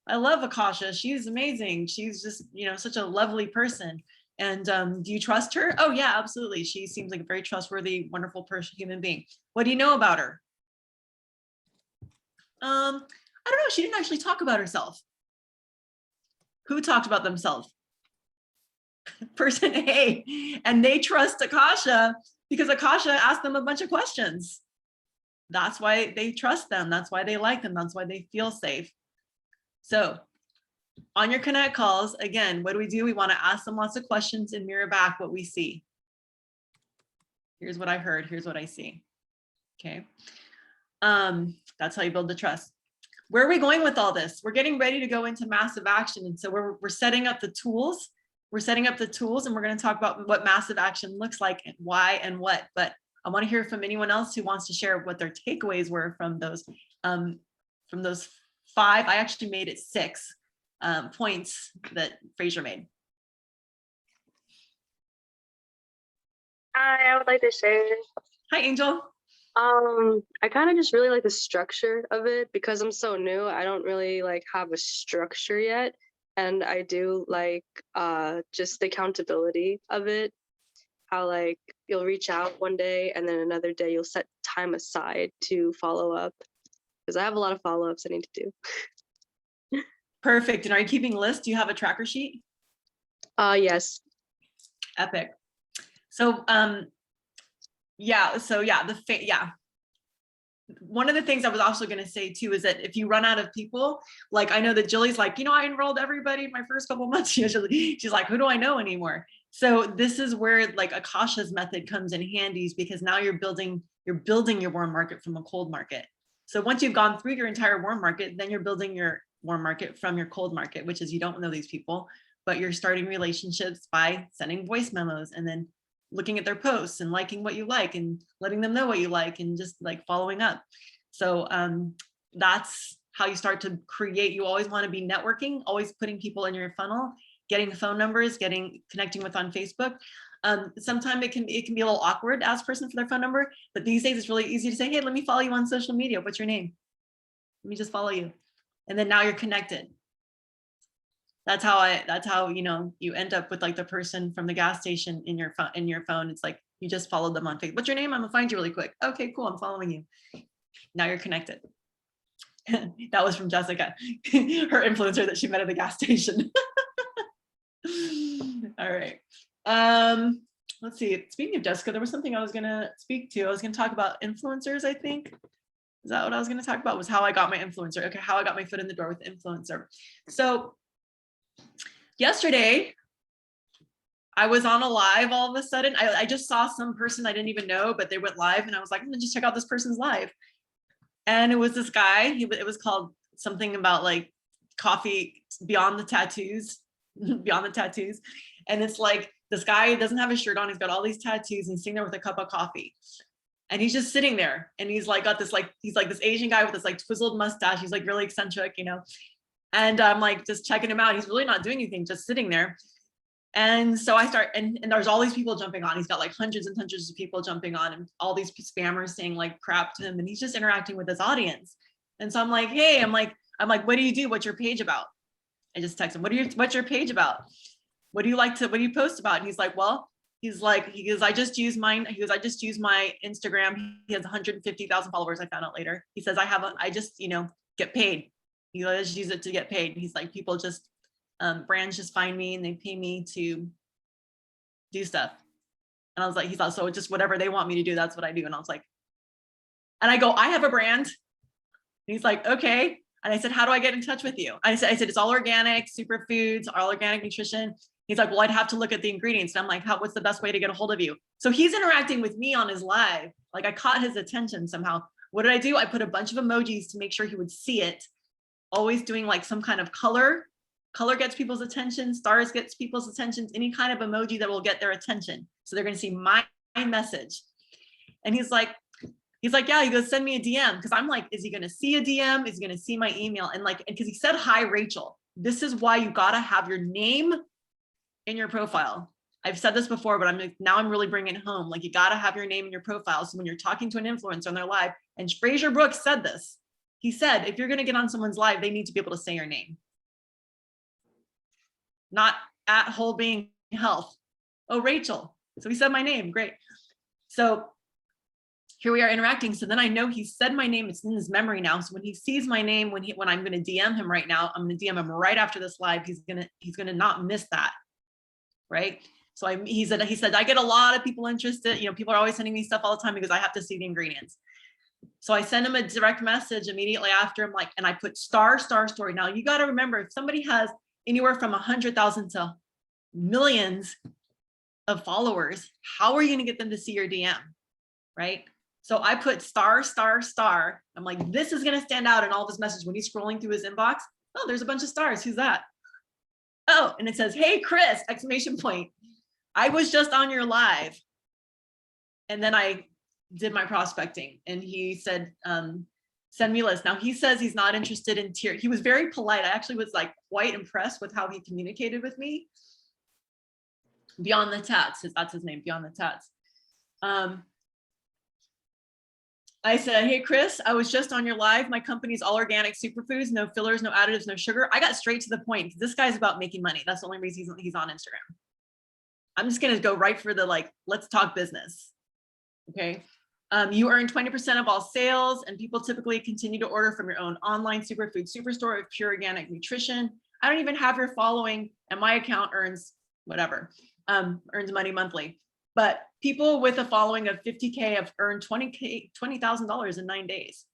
I love Akasha. She's amazing. She's just, such a lovely person. And do you trust her? Oh yeah, absolutely. She seems like a very trustworthy, wonderful person, human being. What do you know about her? I don't know. She didn't actually talk about herself. Who talked about themselves? Person A. And they trust Akasha because Akasha asked them a bunch of questions. That's why they trust them. That's why they like them. That's why they feel safe. So on your connect calls, again, what do? We want to ask them lots of questions and mirror back what we see. Here's what I heard. Here's what I see. Okay. That's how you build the trust. Where are we going with all this? We're getting ready to go into massive action. And so we're setting up the tools. We're setting up the tools, and we're going to talk about what massive action looks like and why and what. But I want to hear from anyone else who wants to share what their takeaways were from those 5. I actually made it 6 points that Frazer made. Hi, I would like to share. Hi, Angel. I kind of just really like the structure of it because I'm so new. I don't really like have a structure yet. And I do like just the accountability of it. How like you'll reach out one day and then another day you'll set time aside to follow up. Because I have a lot of follow-ups I need to do. Perfect. And are you keeping lists? Do you have a tracker sheet? Yes. Epic. So yeah, one of the things I was also going to say too is that if you run out of people, like I know that Jilly's like, you know, I enrolled everybody in my first couple months. She's like, who do I know anymore? So this is where like Akasha's method comes in handy, because now you're building your warm market from a cold market. So once you've gone through your entire warm market, then you're building your warm market from your cold market, which is you don't know these people, but you're starting relationships by sending voice memos and then looking at their posts and liking what you like and letting them know what you like and just like following up. So that's how you start to create. You always want to be networking, always putting people in your funnel, getting phone numbers, connecting with on Facebook. Sometimes it can be a little awkward to ask a person for their phone number, but these days it's really easy to say, hey, let me follow you on social media. What's your name? Let me just follow you. And then now you're connected. That's how you know, you end up with like the person from the gas station in your phone. It's like you just followed them on Facebook. What's your name? I'm gonna find you really quick. Okay, cool. I'm following you. Now you're connected. That was from Jessica, her influencer that she met at the gas station. All right. Let's see. Speaking of Jessica, there was something I was gonna speak to. I was gonna talk about influencers, I think. Is that what I was gonna talk about? Was how I got my influencer. Okay, how I got my foot in the door with influencer. So yesterday, I was on a live all of a sudden. I just saw some person I didn't even know, but they went live and I was like, I'm gonna just check out this person's live. And it was this guy, it was called something about like coffee beyond the tattoos, beyond the tattoos. And it's like, this guy doesn't have a shirt on. He's got all these tattoos and he's sitting there with a cup of coffee. And he's just sitting there. And he's like, got this, like, he's like this Asian guy with this like twizzled mustache. He's like really eccentric, you know? And I'm like, just checking him out. He's really not doing anything, just sitting there. And so I start, and there's all these people jumping on. He's got like hundreds and hundreds of people jumping on and all these spammers saying like crap to him. And he's just interacting with his audience. And so I'm like, hey, I'm like, what do you do? What's your page about? I just text him, what's your page about? What do you post about? And he's like, well, he goes, I just use mine. He goes, I just use my Instagram. He has 150,000 followers. I found out later. He says, I just, you know, get paid. You know, I just use it to get paid. He's like, people just, brands just find me and they pay me to do stuff. And I was like, he thought, so just whatever they want me to do, that's what I do. And I was like, and I go, I have a brand. And he's like, okay. And I said, how do I get in touch with you? I said, it's all organic, superfoods, all organic nutrition. He's like, well, I'd have to look at the ingredients. And I'm like, what's the best way to get a hold of you? So he's interacting with me on his live. Like I caught his attention somehow. What did I do? I put a bunch of emojis to make sure he would see it. Always doing like some kind of color. Color gets people's attention. Stars gets people's attention. Any kind of emoji that will get their attention. So they're going to see my message. And he's like, yeah, he goes, send me a DM. Cause I'm like, is he going to see a DM? Is he going to see my email? And like, and cause he said, hi, Rachel. This is why you got to have your name in your profile. I've said this before, but I'm really bringing it home. Like you got to have your name in your profile. So when you're talking to an influencer on their live, and Frazer Brooks said this, he said, if you're going to get on someone's live, they need to be able to say your name. Not at Whole Being Health. Oh, Rachel. So he said my name. Great. So here we are interacting. So then I know he said my name. It's in his memory now. So when he sees my name, when I'm going to DM him right now, I'm going to DM him right after this live. He's going to not miss that. Right. So he said, I get a lot of people interested. You know, people are always sending me stuff all the time because I have to see the ingredients. So I send him a direct message immediately after. I'm like, and I put star story. Now you got to remember, if somebody has anywhere from 100,000 to millions of followers, how are you going to get them to see your DM? Right. So I put star, star, star. I'm like, this is going to stand out in all of his messages. When he's scrolling through his inbox, oh, there's a bunch of stars. Who's that? Oh, and it says, hey, Chris, exclamation point. I was just on your live. And then I did my prospecting and he said, send me a list. Now he says he's not interested in tier. He was very polite. I actually was like quite impressed with how he communicated with me. Beyond the Tats, that's his name, Beyond the Tats. I said, hey, Chris, I was just on your live. My company's all organic superfoods, no fillers, no additives, no sugar. I got straight to the point. This guy's about making money. That's the only reason he's on Instagram. I'm just going to go right for the, like, let's talk business. Okay. You earn 20% of all sales, and people typically continue to order from your own online superfood superstore of pure organic nutrition. I don't even have your following, and my account earns whatever, earns money monthly. But people with a following of 50K have earned $20,000 in 9 days.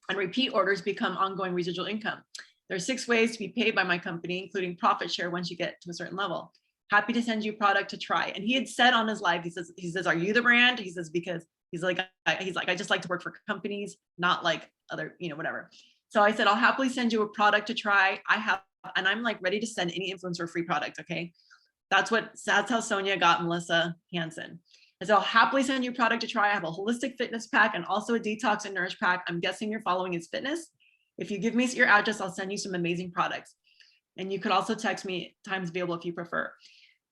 And repeat orders become ongoing residual income. There are 6 ways to be paid by my company, including profit share once you get to a certain level. Happy to send you a product to try. And he had said on his live, he says, are you the brand? He says, because he's like, I just like to work for companies, not like other, whatever. So I said, I'll happily send you a product to try. And I'm like ready to send any influencer a free product. Okay. That's how Sonia got Melissa Hansen. I said, I'll happily send you a product to try. I have a holistic fitness pack and also a detox and nourish pack. I'm guessing you're following is fitness. If you give me your address, I'll send you some amazing products. And you could also text me times available if you prefer.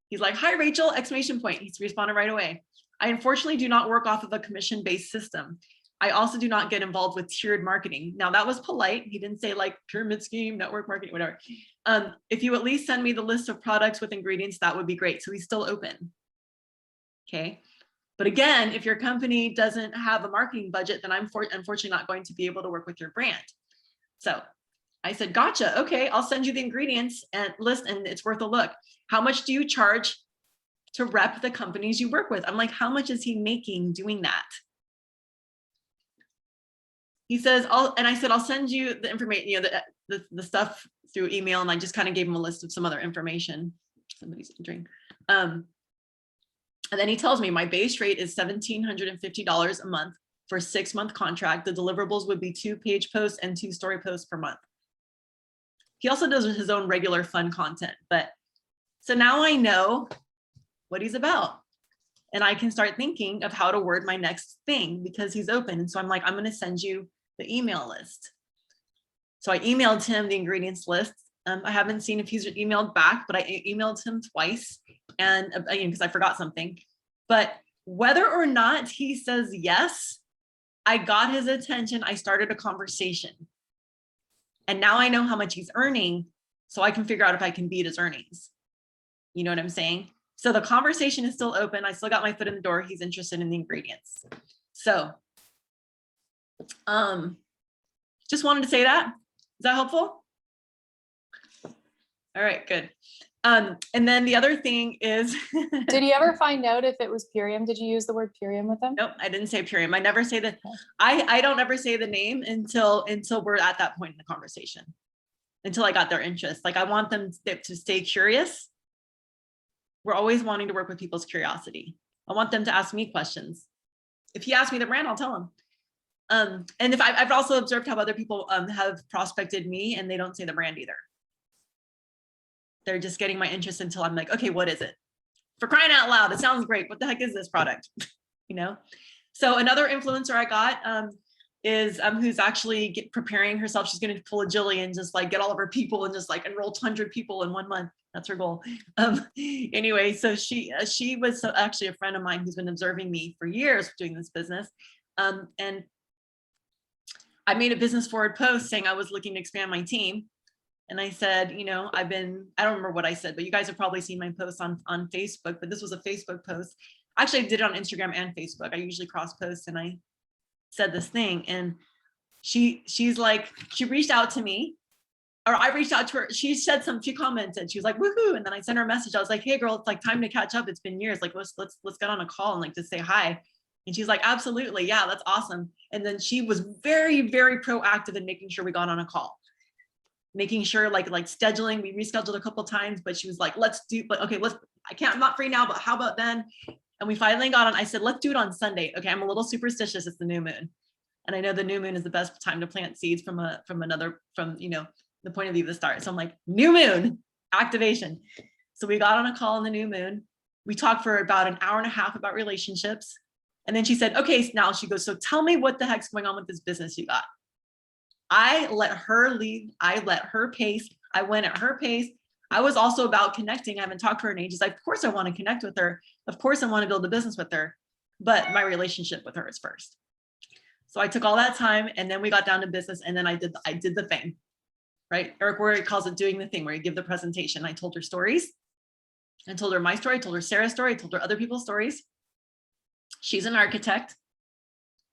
He's like, hi, Rachel, exclamation point. He's responded right away. I unfortunately do not work off of a commission-based system. I also do not get involved with tiered marketing. Now that was polite. He didn't say like pyramid scheme, network marketing, whatever. If you at least send me the list of products with ingredients, that would be great. So he's still open. Okay. But again, if your company doesn't have a marketing budget, then I'm unfortunately not going to be able to work with your brand. So I said, gotcha. Okay, I'll send you the ingredients and list, and it's worth a look. How much do you charge to rep the companies you work with? I'm like, how much is he making doing that? He says, I said, I'll send you the information, the stuff through email. And I just kind of gave him a list of some other information. Somebody's entering. And then he tells me my base rate is $1,750 a month for a 6-month contract. The deliverables would be 2 page posts and 2 story posts per month. He also does his own regular fun content. But so now I know what he's about. And I can start thinking of how to word my next thing because he's open. And so I'm like, I'm going to send you the email list. So I emailed him the ingredients list. I haven't seen if he's emailed back, but I emailed him twice. And again, because I forgot something. But whether or not he says yes, I got his attention. I started a conversation. And now I know how much he's earning, so I can figure out if I can beat his earnings. You know what I'm saying? So the conversation is still open. I still got my foot in the door. He's interested in the ingredients. So just wanted to say that. Is that helpful? All right, good. And then the other thing is, did you ever find out if it was Purium? Did you use the word Purium with them? Nope, I didn't say Purium. I never say that. I don't ever say the name until we're at that point in the conversation, until I got their interest. Like I want them to stay curious. We're always wanting to work with people's curiosity. I want them to ask me questions. If he asks me the brand, I'll tell him. And if I've also observed how other people have prospected me and they don't say the brand either. They're just getting my interest until I'm like, okay, what is it? For crying out loud, it sounds great. What the heck is this product? So another influencer I got is who's actually preparing herself. She's going to pull a Jillian and just like get all of her people and just like enroll 100 people in 1 month. That's her goal. Anyway, so she was actually a friend of mine who's been observing me for years doing this business. And I made a business forward post saying I was looking to expand my team. And I said, I don't remember what I said, but you guys have probably seen my posts on Facebook, but this was a Facebook post. Actually, I did it on Instagram and Facebook. I usually cross post, and I said this thing, and she's like, she reached out to me, or I reached out to her. She commented, she was like, woohoo. And then I sent her a message. I was like, hey girl, it's like time to catch up. It's been years. Like, let's get on a call and like just say hi. And she's like, absolutely. Yeah, that's awesome. And then she was very, very proactive in making sure we got on a call. Making sure like scheduling, we rescheduled a couple of times, but she was like, let's do, but okay, I'm not free now, but how about then? And we finally got on, I said, let's do it on Sunday. Okay, I'm a little superstitious, it's the new moon. And I know the new moon is the best time to plant seeds from you know, the point of view of the start. So I'm like, new moon, activation. So we got on a call on the new moon. We talked for about an hour and a half about relationships. And then she said, okay, now she goes, so tell me what the heck's going on with this business you got. I let her lead. I let her pace. I went at her pace. I was also about connecting. I haven't talked to her in ages. Of course I want to connect with her. Of course I want to build a business with her, but my relationship with her is first. So I took all that time and then we got down to business and then I did the thing, right? Eric Worre calls it doing the thing, where you give the presentation. I told her stories. I told her my story. I told her Sarah's story. I told her other people's stories. She's an architect.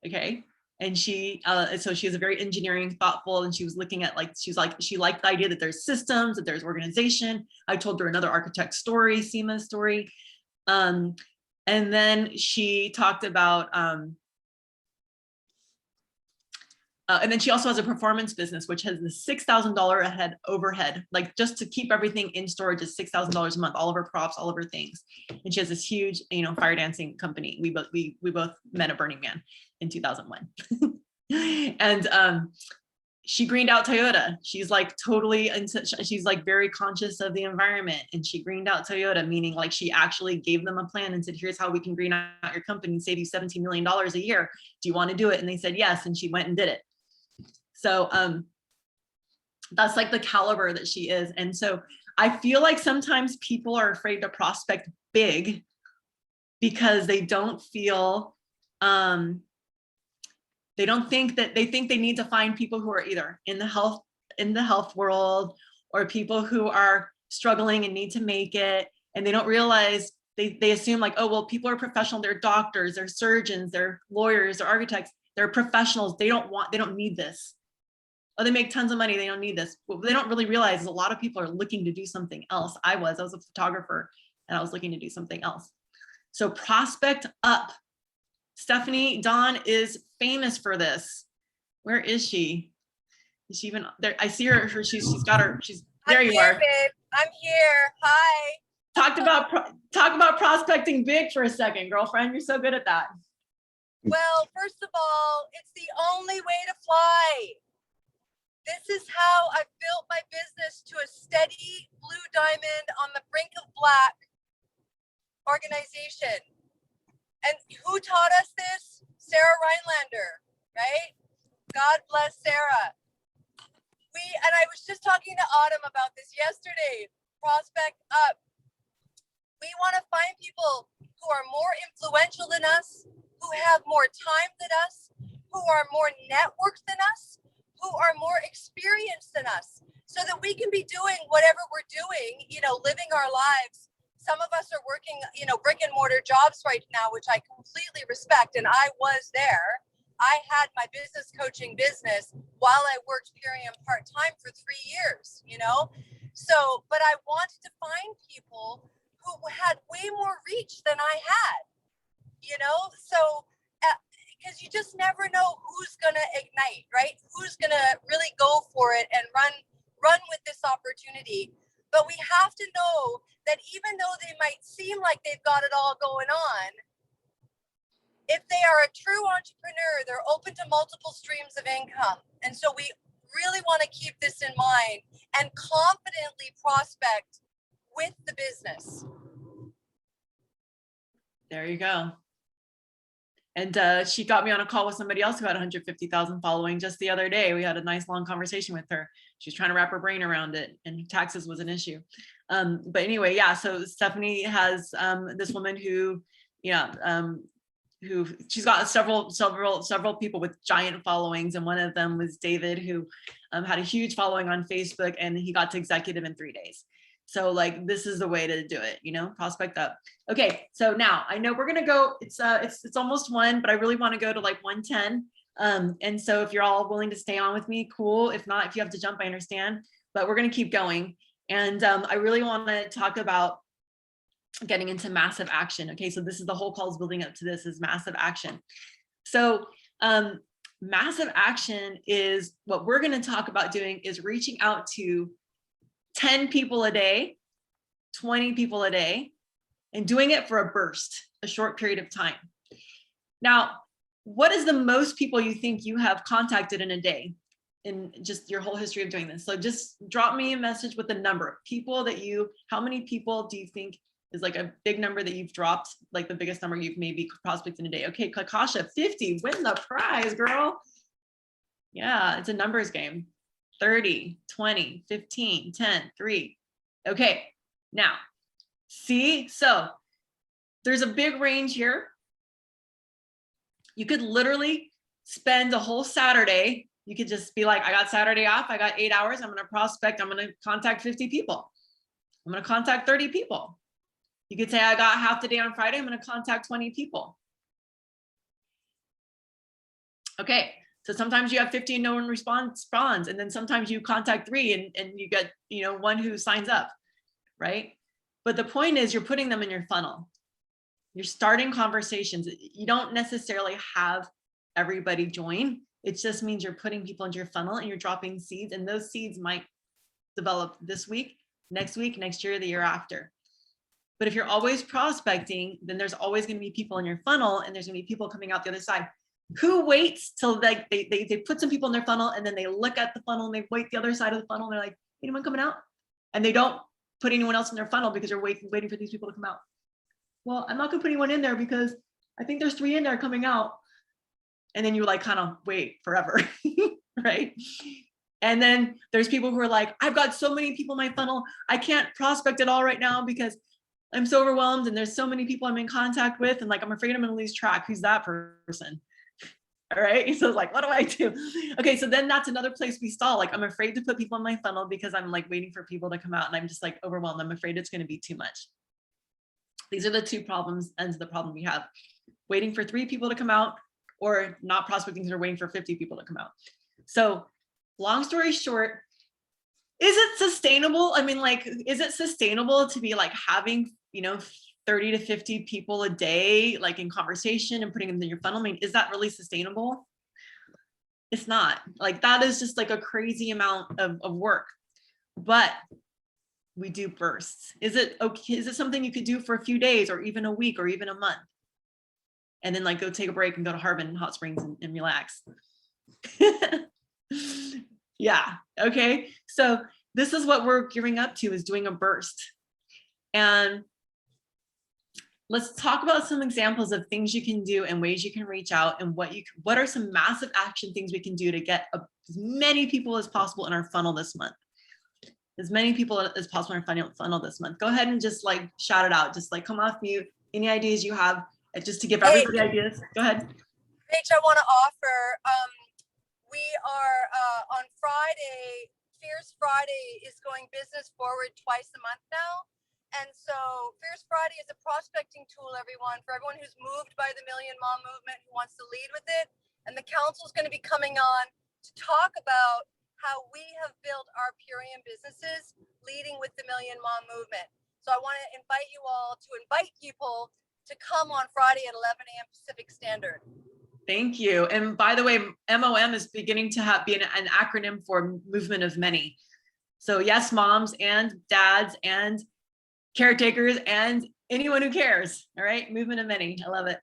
Okay. And so she's a very engineering, thoughtful, and she was looking at she liked the idea that there's systems, that there's organization. I told her another architect story, Seema's story. And then she talked about, and then she also has a performance business, which has the $6,000 a head overhead, like just to keep everything in storage is $6,000 a month, all of her props, all of her things. And she has this huge, you know, fire dancing company. We both met at Burning Man in 2001. And she greened out Toyota. She's like totally, she's like very conscious of the environment, and she greened out Toyota, meaning like she actually gave them a plan and said, here's how we can green out your company and save you $17 million a year. Do you want to do it? And they said yes, and she went and did it. So that's like the caliber that she is. And so I feel like sometimes people are afraid to prospect big because they don't feel, they think they need to find people who are either in the health world or people who are struggling and need to make it. And they don't realize, they assume like, oh, well, people are professional. They're doctors, they're surgeons, they're lawyers, they're architects, they're professionals. They don't need this. Oh, they make tons of money. They don't need this. What they don't really realize is a lot of people are looking to do something else. I was a photographer and I was looking to do something else. So prospect up. Stephanie Dawn is famous for this. Where is she? Is she even there? I see her. She's there. You are. Babe. I'm here. Hi. Talk about prospecting big for a second, girlfriend. You're so good at that. Well, first of all, it's the only way to fly. This is how I built my business to a steady blue diamond on the brink of black organization. And who taught us this? Sarah Rhinelander, right? God bless Sarah. And I was just talking to Autumn about this yesterday. Prospect up. We want to find people who are more influential than us, who have more time than us, who are more networked than us, who are more experienced than us, so that we can be doing whatever we're doing, you know, living our lives. Some of us are working, you know, brick and mortar jobs right now, which I completely respect. And I was there. I had my business coaching business while I worked Purium part-time for 3 years, you know? So, but I wanted to find people who had way more reach than I had, you know? So, because you just never know who's going to ignite, right? Who's going to really go for it and run with this opportunity. But we have to know that even though they might seem like they've got it all going on, if they are a true entrepreneur, they're open to multiple streams of income. And so we really want to keep this in mind and confidently prospect with the business. There you go. And she got me on a call with somebody else who had 150,000 following just the other day. We had a nice long conversation with her. She was trying to wrap her brain around it, and taxes was an issue. But anyway, yeah, so Stephanie has this woman who, who she's got several people with giant followings. And one of them was David, who had a huge following on Facebook, and he got to executive in 3 days. So like, this is the way to do it, you know, prospect up. Okay, so now I know we're gonna go, it's almost 1, but I really wanna go to like 1:10. And so if you're all willing to stay on with me, cool. If not, if you have to jump, I understand, but we're gonna keep going. And I really wanna talk about getting into massive action. Okay, so this is the whole call is building up to this, is massive action. So massive action is what we're gonna talk about doing, is reaching out to 10 people a day, 20 people a day, and doing it for a burst. a short period of time. Now, what is the most people you think you have contacted in a day in just your whole history of doing this? So just drop me a message with the number of people that how many people do you think is like a big number that you've dropped, like the biggest number you've maybe prospected in a day? Okay, Kakasha, 50, win the prize, girl. Yeah, it's a numbers game. 30, 20, 15, 10, 3. Okay, now, see, so there's a big range here. You could literally spend a whole Saturday. You could just be like, I got Saturday off. I got 8 hours. I'm going to prospect. I'm going to contact 50 people. I'm going to contact 30 people. You could say, I got half the day on Friday. I'm going to contact 20 people. Okay. So sometimes you have 15, no one responds. And then sometimes you contact 3 and you get, 1 who signs up. Right. But the point is you're putting them in your funnel. You're starting conversations. You don't necessarily have everybody join. It just means you're putting people into your funnel and you're dropping seeds, and those seeds might develop this week, next year, the year after. But if you're always prospecting, then there's always going to be people in your funnel, and there's going to be people coming out the other side. Who waits till they put some people in their funnel and then they look at the funnel and they wait the other side of the funnel and they're like, anyone coming out? And they don't put anyone else in their funnel because they're waiting for these people to come out. Well, I'm not gonna put anyone in there because I think there's 3 in there coming out. And then you like kind of wait forever, right? And then there's people who are like, I've got so many people in my funnel. I can't prospect at all right now because I'm so overwhelmed and there's so many people I'm in contact with. And like, I'm afraid I'm gonna lose track. Who's that person? All right, so it's like, what do I do? Okay, so then that's another place we stall. Like, I'm afraid to put people in my funnel because I'm like waiting for people to come out and I'm just like overwhelmed. I'm afraid it's gonna be too much. These are the 2 ends of the problem we have. Waiting for 3 people to come out, or not prospecting because we're waiting for 50 people to come out. So long story short, is it sustainable? I mean, like, is it sustainable to be like having, 30 to 50 people a day, like in conversation and putting them in your funnel? I mean, is that really sustainable? It's not. Like, that is just like a crazy amount of work. But we do bursts. Is it okay? Is it something you could do for a few days or even a week or even a month? And then like go take a break and go to Harbin Hot Springs and relax. Yeah, okay. So this is what we're gearing up to, is doing a burst. And let's talk about some examples of things you can do and ways you can reach out, and what are some massive action things we can do to get as many people as possible in our funnel this month. As many people as possible in our funnel this month. Go ahead and just like shout it out. Just like come off mute. Any ideas you have, just to give everybody ideas. Go ahead. Paige, I want to offer, we are on Friday, Fierce Friday is going business forward twice a month now. And so Fierce Friday is a prospecting tool, everyone, for everyone who's moved by the Million Mom movement, who wants to lead with it. And the council is going to be coming on to talk about how we have built our Purium businesses leading with the Million Mom movement. So I want to invite you all to invite people to come on Friday at 11 a.m. Pacific Standard. Thank you. And by the way, MOM is beginning to be an acronym for Movement of Many. So yes, moms and dads and caretakers and anyone who cares. All right, Movement of Many. I love it.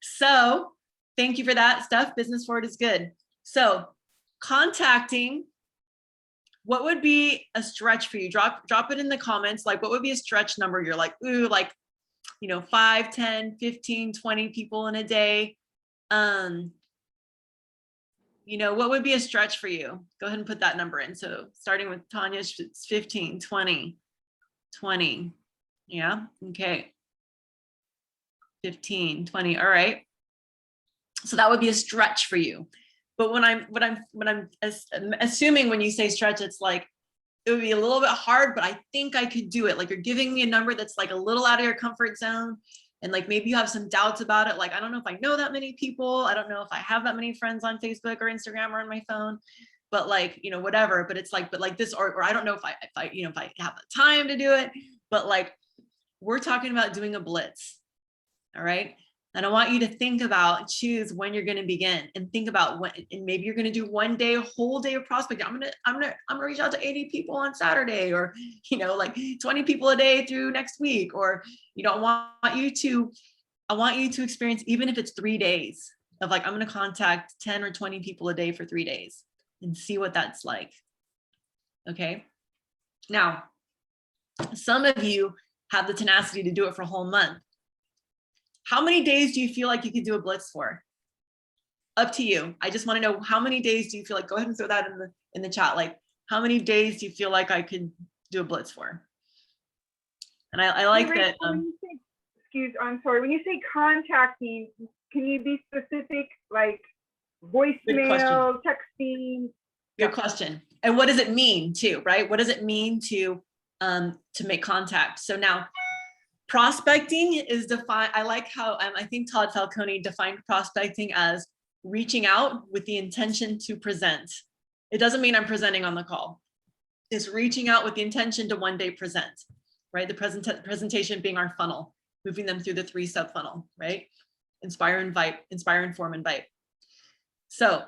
So thank you for that stuff. Business forward is good. So contacting, what would be a stretch for you? Drop it in the comments. Like, what would be a stretch number? You're like, ooh, like, 5, 10, 15, 20 people in a day. What would be a stretch for you? Go ahead and put that number in. So starting with Tanya, it's 15, 20, 20. Yeah, okay. 15, 20, all right. So that would be a stretch for you. But what I'm assuming when you say stretch, it's like, it would be a little bit hard, but I think I could do it. Like, you're giving me a number that's like a little out of your comfort zone. And like, maybe you have some doubts about it. Like, I don't know if I know that many people. I don't know if I have that many friends on Facebook or Instagram or on my phone, but like, whatever. But it's like, but like this, or I don't know if I have the time to do it, but like, we're talking about doing a blitz. All right. And I want you to think about, choose when you're going to begin, and think about when, and maybe you're going to do one day, a whole day of prospecting. I'm going to reach out to 80 people on Saturday, or, you know, like 20 people a day through next week. Or, you know, I want you to experience, even if it's 3 days of like, I'm going to contact 10 or 20 people a day for 3 days and see what that's like. Okay. Now, some of you have the tenacity to do it for a whole month. How many days do you feel like you could do a blitz for? Up to you. I just want to know, how many days do you feel like, go ahead and throw that in the chat. Like, how many days do you feel like I could do a blitz for? And I like that. I'm sorry, when you say contacting, can you be specific, like voicemail, texting? Good question. And what does it mean too, right? What does it mean to make contact? So now, prospecting is defined. I like how I think Todd Falcone defined prospecting as reaching out with the intention to present. It doesn't mean I'm presenting on the call. It's reaching out with the intention to one day present, right? The presentation being our funnel, moving them through the 3-step funnel, right? Inspire, invite, inspire, inform, invite. So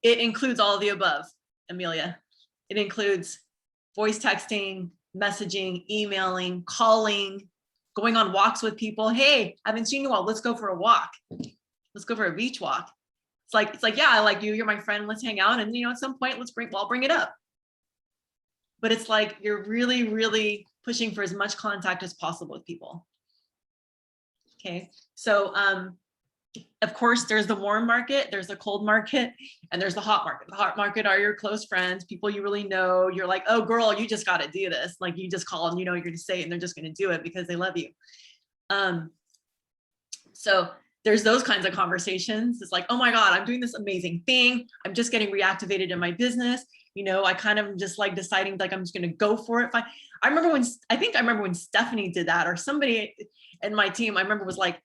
it includes all of the above, Amelia. It includes voice texting, messaging, emailing, calling, going on walks with people. Hey, I haven't seen you all. Let's go for a walk. Let's go for a beach walk. It's like, yeah, I like you. You're my friend. Let's hang out. And, you know, at some point, I'll bring it up. But it's like, you're really, really pushing for as much contact as possible with people. Okay. So, of course, there's the warm market, there's the cold market, and there's the hot market. The hot market are your close friends, people you really know. You're like, oh, girl, you just got to do this. Like, you just call them, you know, you're going to say it, and they're just going to do it because they love you. So there's those kinds of conversations. It's like, oh my God, I'm doing this amazing thing. I'm just getting reactivated in my business. You know, I kind of just like deciding like, I'm just going to go for it. I remember when Stephanie did that, or somebody in my team, I remember was like,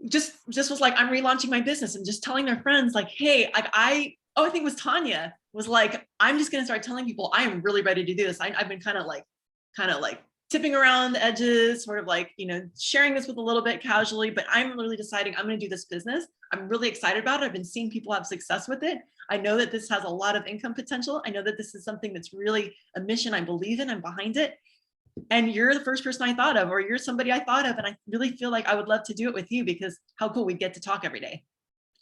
just was like, I'm relaunching my business, and just telling their friends like, hey, I think it was Tanya, was like, I'm just going to start telling people I am really ready to do this. I've been kind of like tipping around the edges, sort of like, you know, sharing this with a little bit casually, but I'm really deciding I'm going to do this business. I'm really excited about it. I've been seeing people have success with it. I know that this has a lot of income potential. I know that this is something that's really a mission I believe in. I'm behind it. And you're the first person I thought of, or you're somebody I thought of. And I really feel like I would love to do it with you, because how cool we get to talk every day.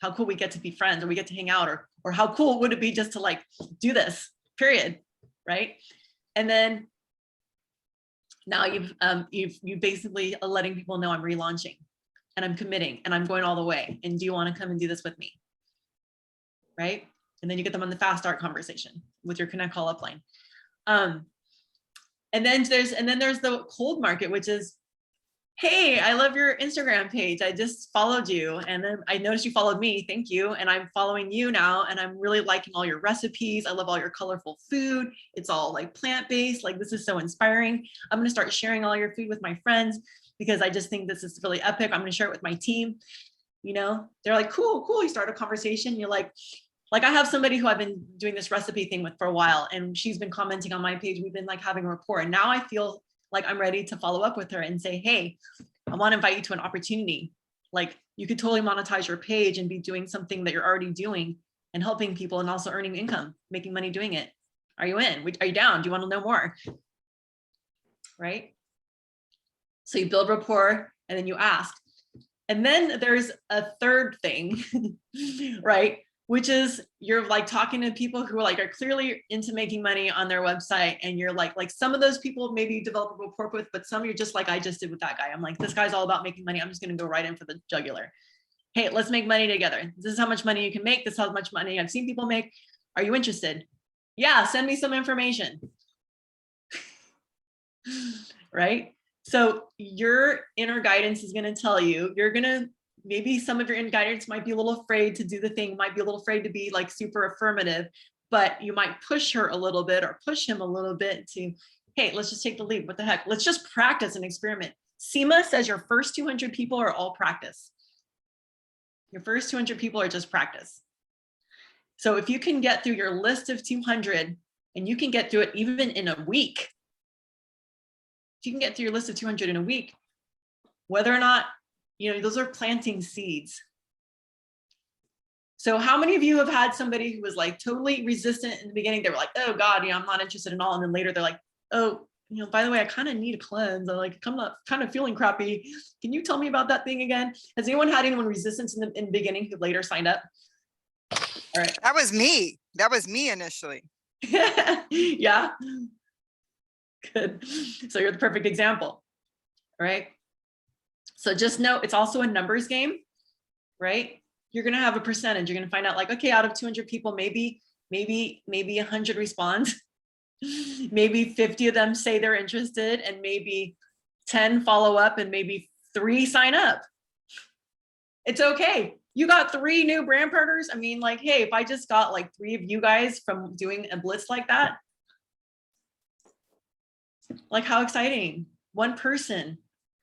How cool we get to be friends, or we get to hang out, or how cool would it be just to like do this, period, right? And then now you've basically letting people know I'm relaunching, and I'm committing, and I'm going all the way. And do you want to come and do this with me? Right? And then you get them on the fast start conversation with your Connect Call upline. And then there's the cold market, which is, hey, I love your Instagram page. I just followed you, and then I noticed you followed me. Thank you. And I'm following you now, and I'm really liking all your recipes. I love all your colorful food. It's all like plant-based. Like, this is so inspiring. I'm going to start sharing all your food with my friends, because I just think this is really epic. I'm going to share it with my team. You know, they're like, cool. You start a conversation. You're like I have somebody who I've been doing this recipe thing with for a while, and she's been commenting on my page. We've been like having a rapport, and now I feel like I'm ready to follow up with her and say, hey, I want to invite you to an opportunity. Like, you could totally monetize your page and be doing something that you're already doing and helping people, and also earning income, making money doing it. Are you in? Are you down? Do you want to know more? Right? So you build rapport, and then you ask. And then there's a third thing, right? Which is, you're like talking to people who are clearly into making money on their website. And you're like some of those people maybe you develop a rapport with, but some you're just like I just did with that guy. I'm like, this guy's all about making money. I'm just going to go right in for the jugular. Hey, let's make money together. This is how much money you can make. This is how much money I've seen people make. Are you interested? Yeah, send me some information. Right? So your inner guidance is going to tell you, maybe some of your inner guidance might be a little afraid to do the thing, might be a little afraid to be like super affirmative, but you might push her a little bit, or push him a little bit to, hey, let's just take the lead. What the heck? Let's just practice and experiment. Seema says your first 200 people are all practice. Your first 200 people are just practice. So if you can get through your list of 200, and you can get through it even in a week, if you can get through your list of 200 in a week, whether or not, those are planting seeds. So how many of you have had somebody who was like totally resistant in the beginning? They were like, oh God, I'm not interested in all. And then later they're like, oh, by the way, I kind of need a cleanse. I'm like, I'm not kind of feeling crappy. Can you tell me about that thing again? Has anyone had anyone resistance in the beginning who later signed up? All right. That was me. That was me initially. Yeah. Good. So you're the perfect example, right? So just know it's also a numbers game, right? You're going to have a percentage. You're going to find out like, okay, out of 200 people, maybe 100 respond. Maybe 50 of them say they're interested, and maybe 10 follow up, and maybe 3 sign up. It's okay. You got 3 new brand partners. I mean, like, hey, if I just got like 3 of you guys from doing a blitz like that, like how exciting. One person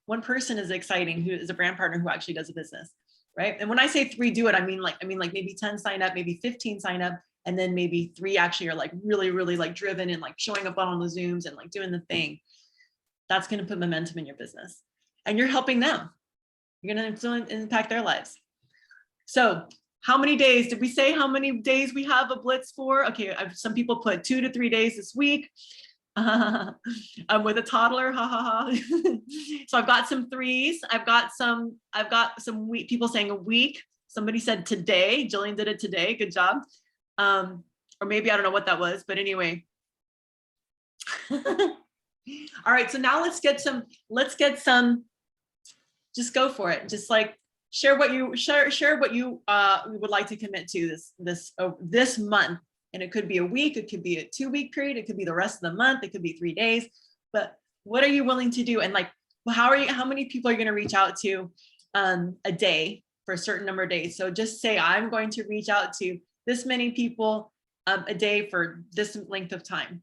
is exciting who is a brand partner who actually does a business, right? And when I say 3 do it, I mean like maybe 10 sign up, maybe 15 sign up, and then maybe 3 actually are like really, really like driven and like showing up on the Zooms and like doing the thing. That's going to put momentum in your business, and you're helping them. You're going to impact their lives. So how many days did we say how many days we have a blitz for? Okay. Some people put 2 to 3 days this week. I'm with a toddler, ha ha ha. So I've got some 3s. I've got some week, people saying a week. Somebody said today. Jillian did it today. Good job. Or maybe I don't know what that was, but anyway. All right, so now let's get some, just go for it. Just like share what you would like to commit to this month. And it could be a week, it could be a 2-week period, it could be the rest of the month, it could be 3 days. But what are you willing to do? And like, how many people are you going to reach out to a day for a certain number of days? So just say, I'm going to reach out to this many people a day for this length of time.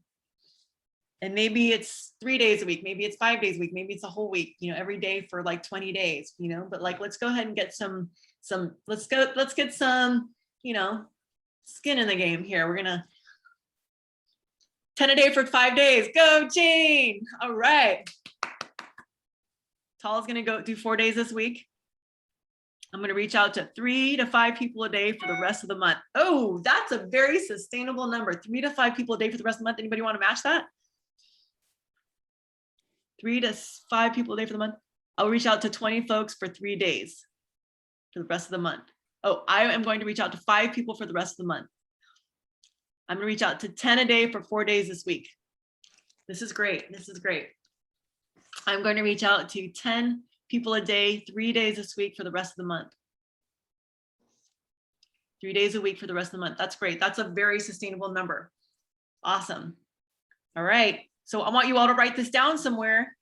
And maybe it's 3 days a week, maybe it's 5 days a week, maybe it's a whole week, every day for like 20 days, but like, let's go ahead and get let's get some, skin in the game here. We're gonna 10 a day for 5 days. Go, Jane. All right. Tal's gonna go do 4 days this week. I'm gonna reach out to 3 to 5 people a day for the rest of the month. Oh, that's a very sustainable number. 3 to 5 people a day for the rest of the month. Anybody want to match that? 3 to 5 people a day for the month. I'll reach out to 20 folks for 3 days for the rest of the month. Oh, I am going to reach out to 5 people for the rest of the month. I'm going to reach out to 10 a day for 4 days this week. This is great. This is great. I'm going to reach out to 10 people a day, 3 days this week for the rest of the month. 3 days a week for the rest of the month. That's great. That's a very sustainable number. Awesome. All right. So I want you all to write this down somewhere.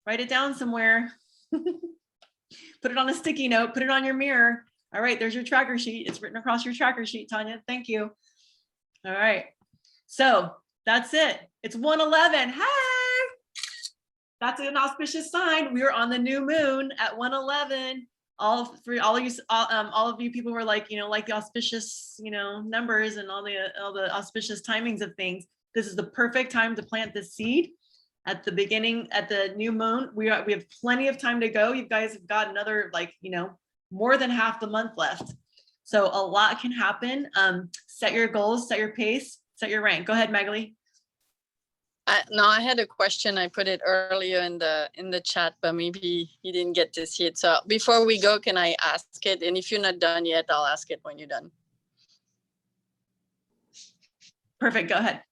Write it down somewhere. Put it on a sticky note. Put it on your mirror. All right, there's your tracker sheet. It's written across your tracker sheet, Tanya. Thank you. All right. So that's it. It's 111. Hey, that's an auspicious sign. We are on the new moon at 111. All of you people who are like, like the auspicious, numbers and all the auspicious timings of things. This is the perfect time to plant this seed at the beginning, at the new moon. We have plenty of time to go. You guys have got another more than half the month left. So a lot can happen. Set your goals, set your pace, set your rank. Go ahead, Magali. No, I had a question. I put it earlier in the chat, but maybe you didn't get to see it. So before we go, can I ask it? And if you're not done yet, I'll ask it when you're done. Perfect. Go ahead.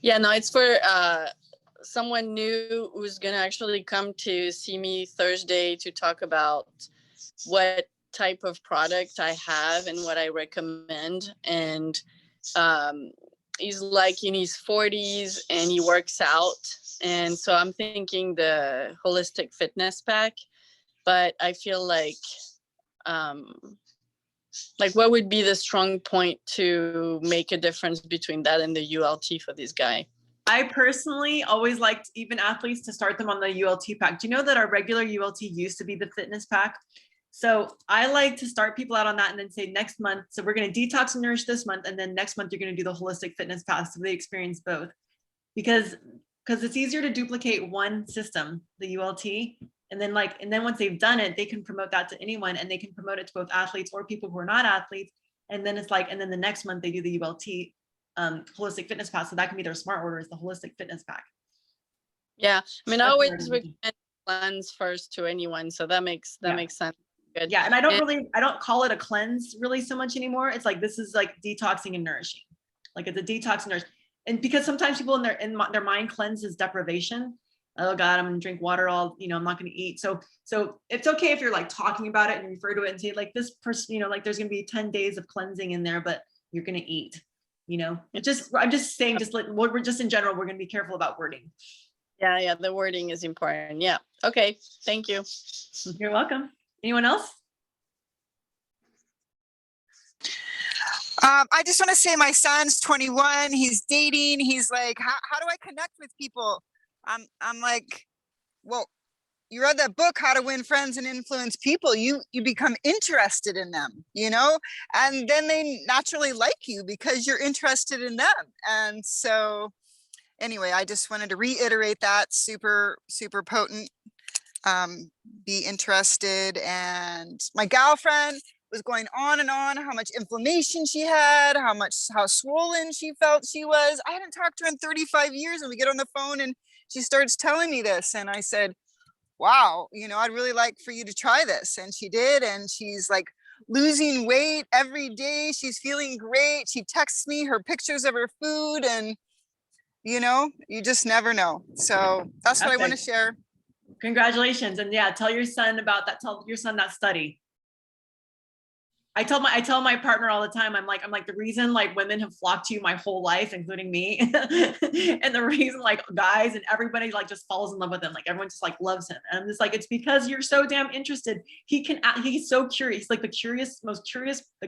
Yeah, no, it's for someone new who's going to actually come to see me Thursday to talk about what type of product I have and what I recommend. And he's like in his 40s and he works out. And so I'm thinking the holistic fitness pack, but I feel like what would be the strong point to make a difference between that and the ULT for this guy? I personally always liked even athletes to start them on the ULT pack. Do you know that our regular ULT used to be the fitness pack? So I like to start people out on that and then say next month, so we're going to detox and nourish this month, and then next month you're going to do the holistic fitness pack, so they experience both. Because it's easier to duplicate one system, the ULT, And then once they've done it, they can promote that to anyone, and they can promote it to both athletes or people who are not athletes. And then and then the next month they do the ULT holistic fitness pack. So that can be their smart order, is the holistic fitness pack. Yeah, I mean, I That's always what I do. recommend cleanse first to anyone, so that makes sense. Good. Yeah, and I don't call it a cleanse really so much anymore. It's like, this is like detoxing and nourishing. Like, it's a detox and nourish. And because sometimes people in their mind, cleanse is deprivation. Oh God, I'm gonna drink water all, I'm not gonna eat. So it's okay if you're like talking about it and you refer to it and say like, this person, like there's gonna be 10 days of cleansing in there, but you're gonna eat, I'm just saying, we're just in general, we're gonna be careful about wording. Yeah, the wording is important. Yeah. Okay, thank you. You're welcome. Anyone else? I just want to say my son's 21. He's dating. He's like, how do I connect with people? I'm like, well, you read that book, How to Win Friends and Influence People. You become interested in them, and then they naturally like you because you're interested in them. And so anyway, I just wanted to reiterate that. Super, super potent. Be interested. And my girlfriend was going on and on how much inflammation she had, how swollen she felt she was. I hadn't talked to her in 35 years, and we get on the phone and she starts telling me this. And I said, wow, I'd really like for you to try this. And she did. And she's like losing weight every day. She's feeling great. She texts me her pictures of her food, and you just never know. So that's what I want to share. Congratulations. And yeah, tell your son about that. Tell your son that study. I tell my partner all the time, I'm like, the reason like women have flocked to you my whole life, including me, and the reason like guys and everybody like just falls in love with him, like everyone just like loves him. And I'm just like, it's because you're so damn interested. He's so curious. He's like the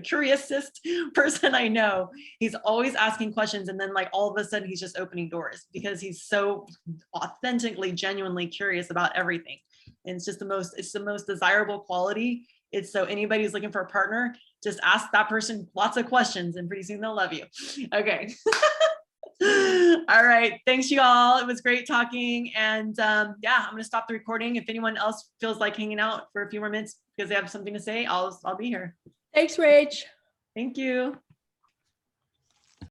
curiousest person I know. He's always asking questions, and then like all of a sudden he's just opening doors because he's so authentically, genuinely curious about everything. And it's the most desirable quality. It's so anybody who's looking for a partner, just ask that person lots of questions and pretty soon they'll love you. Okay. All right. Thanks you all. It was great talking. And yeah, I'm going to stop the recording. If anyone else feels like hanging out for a few more minutes because they have something to say, I'll be here. Thanks, Rach. Thank you.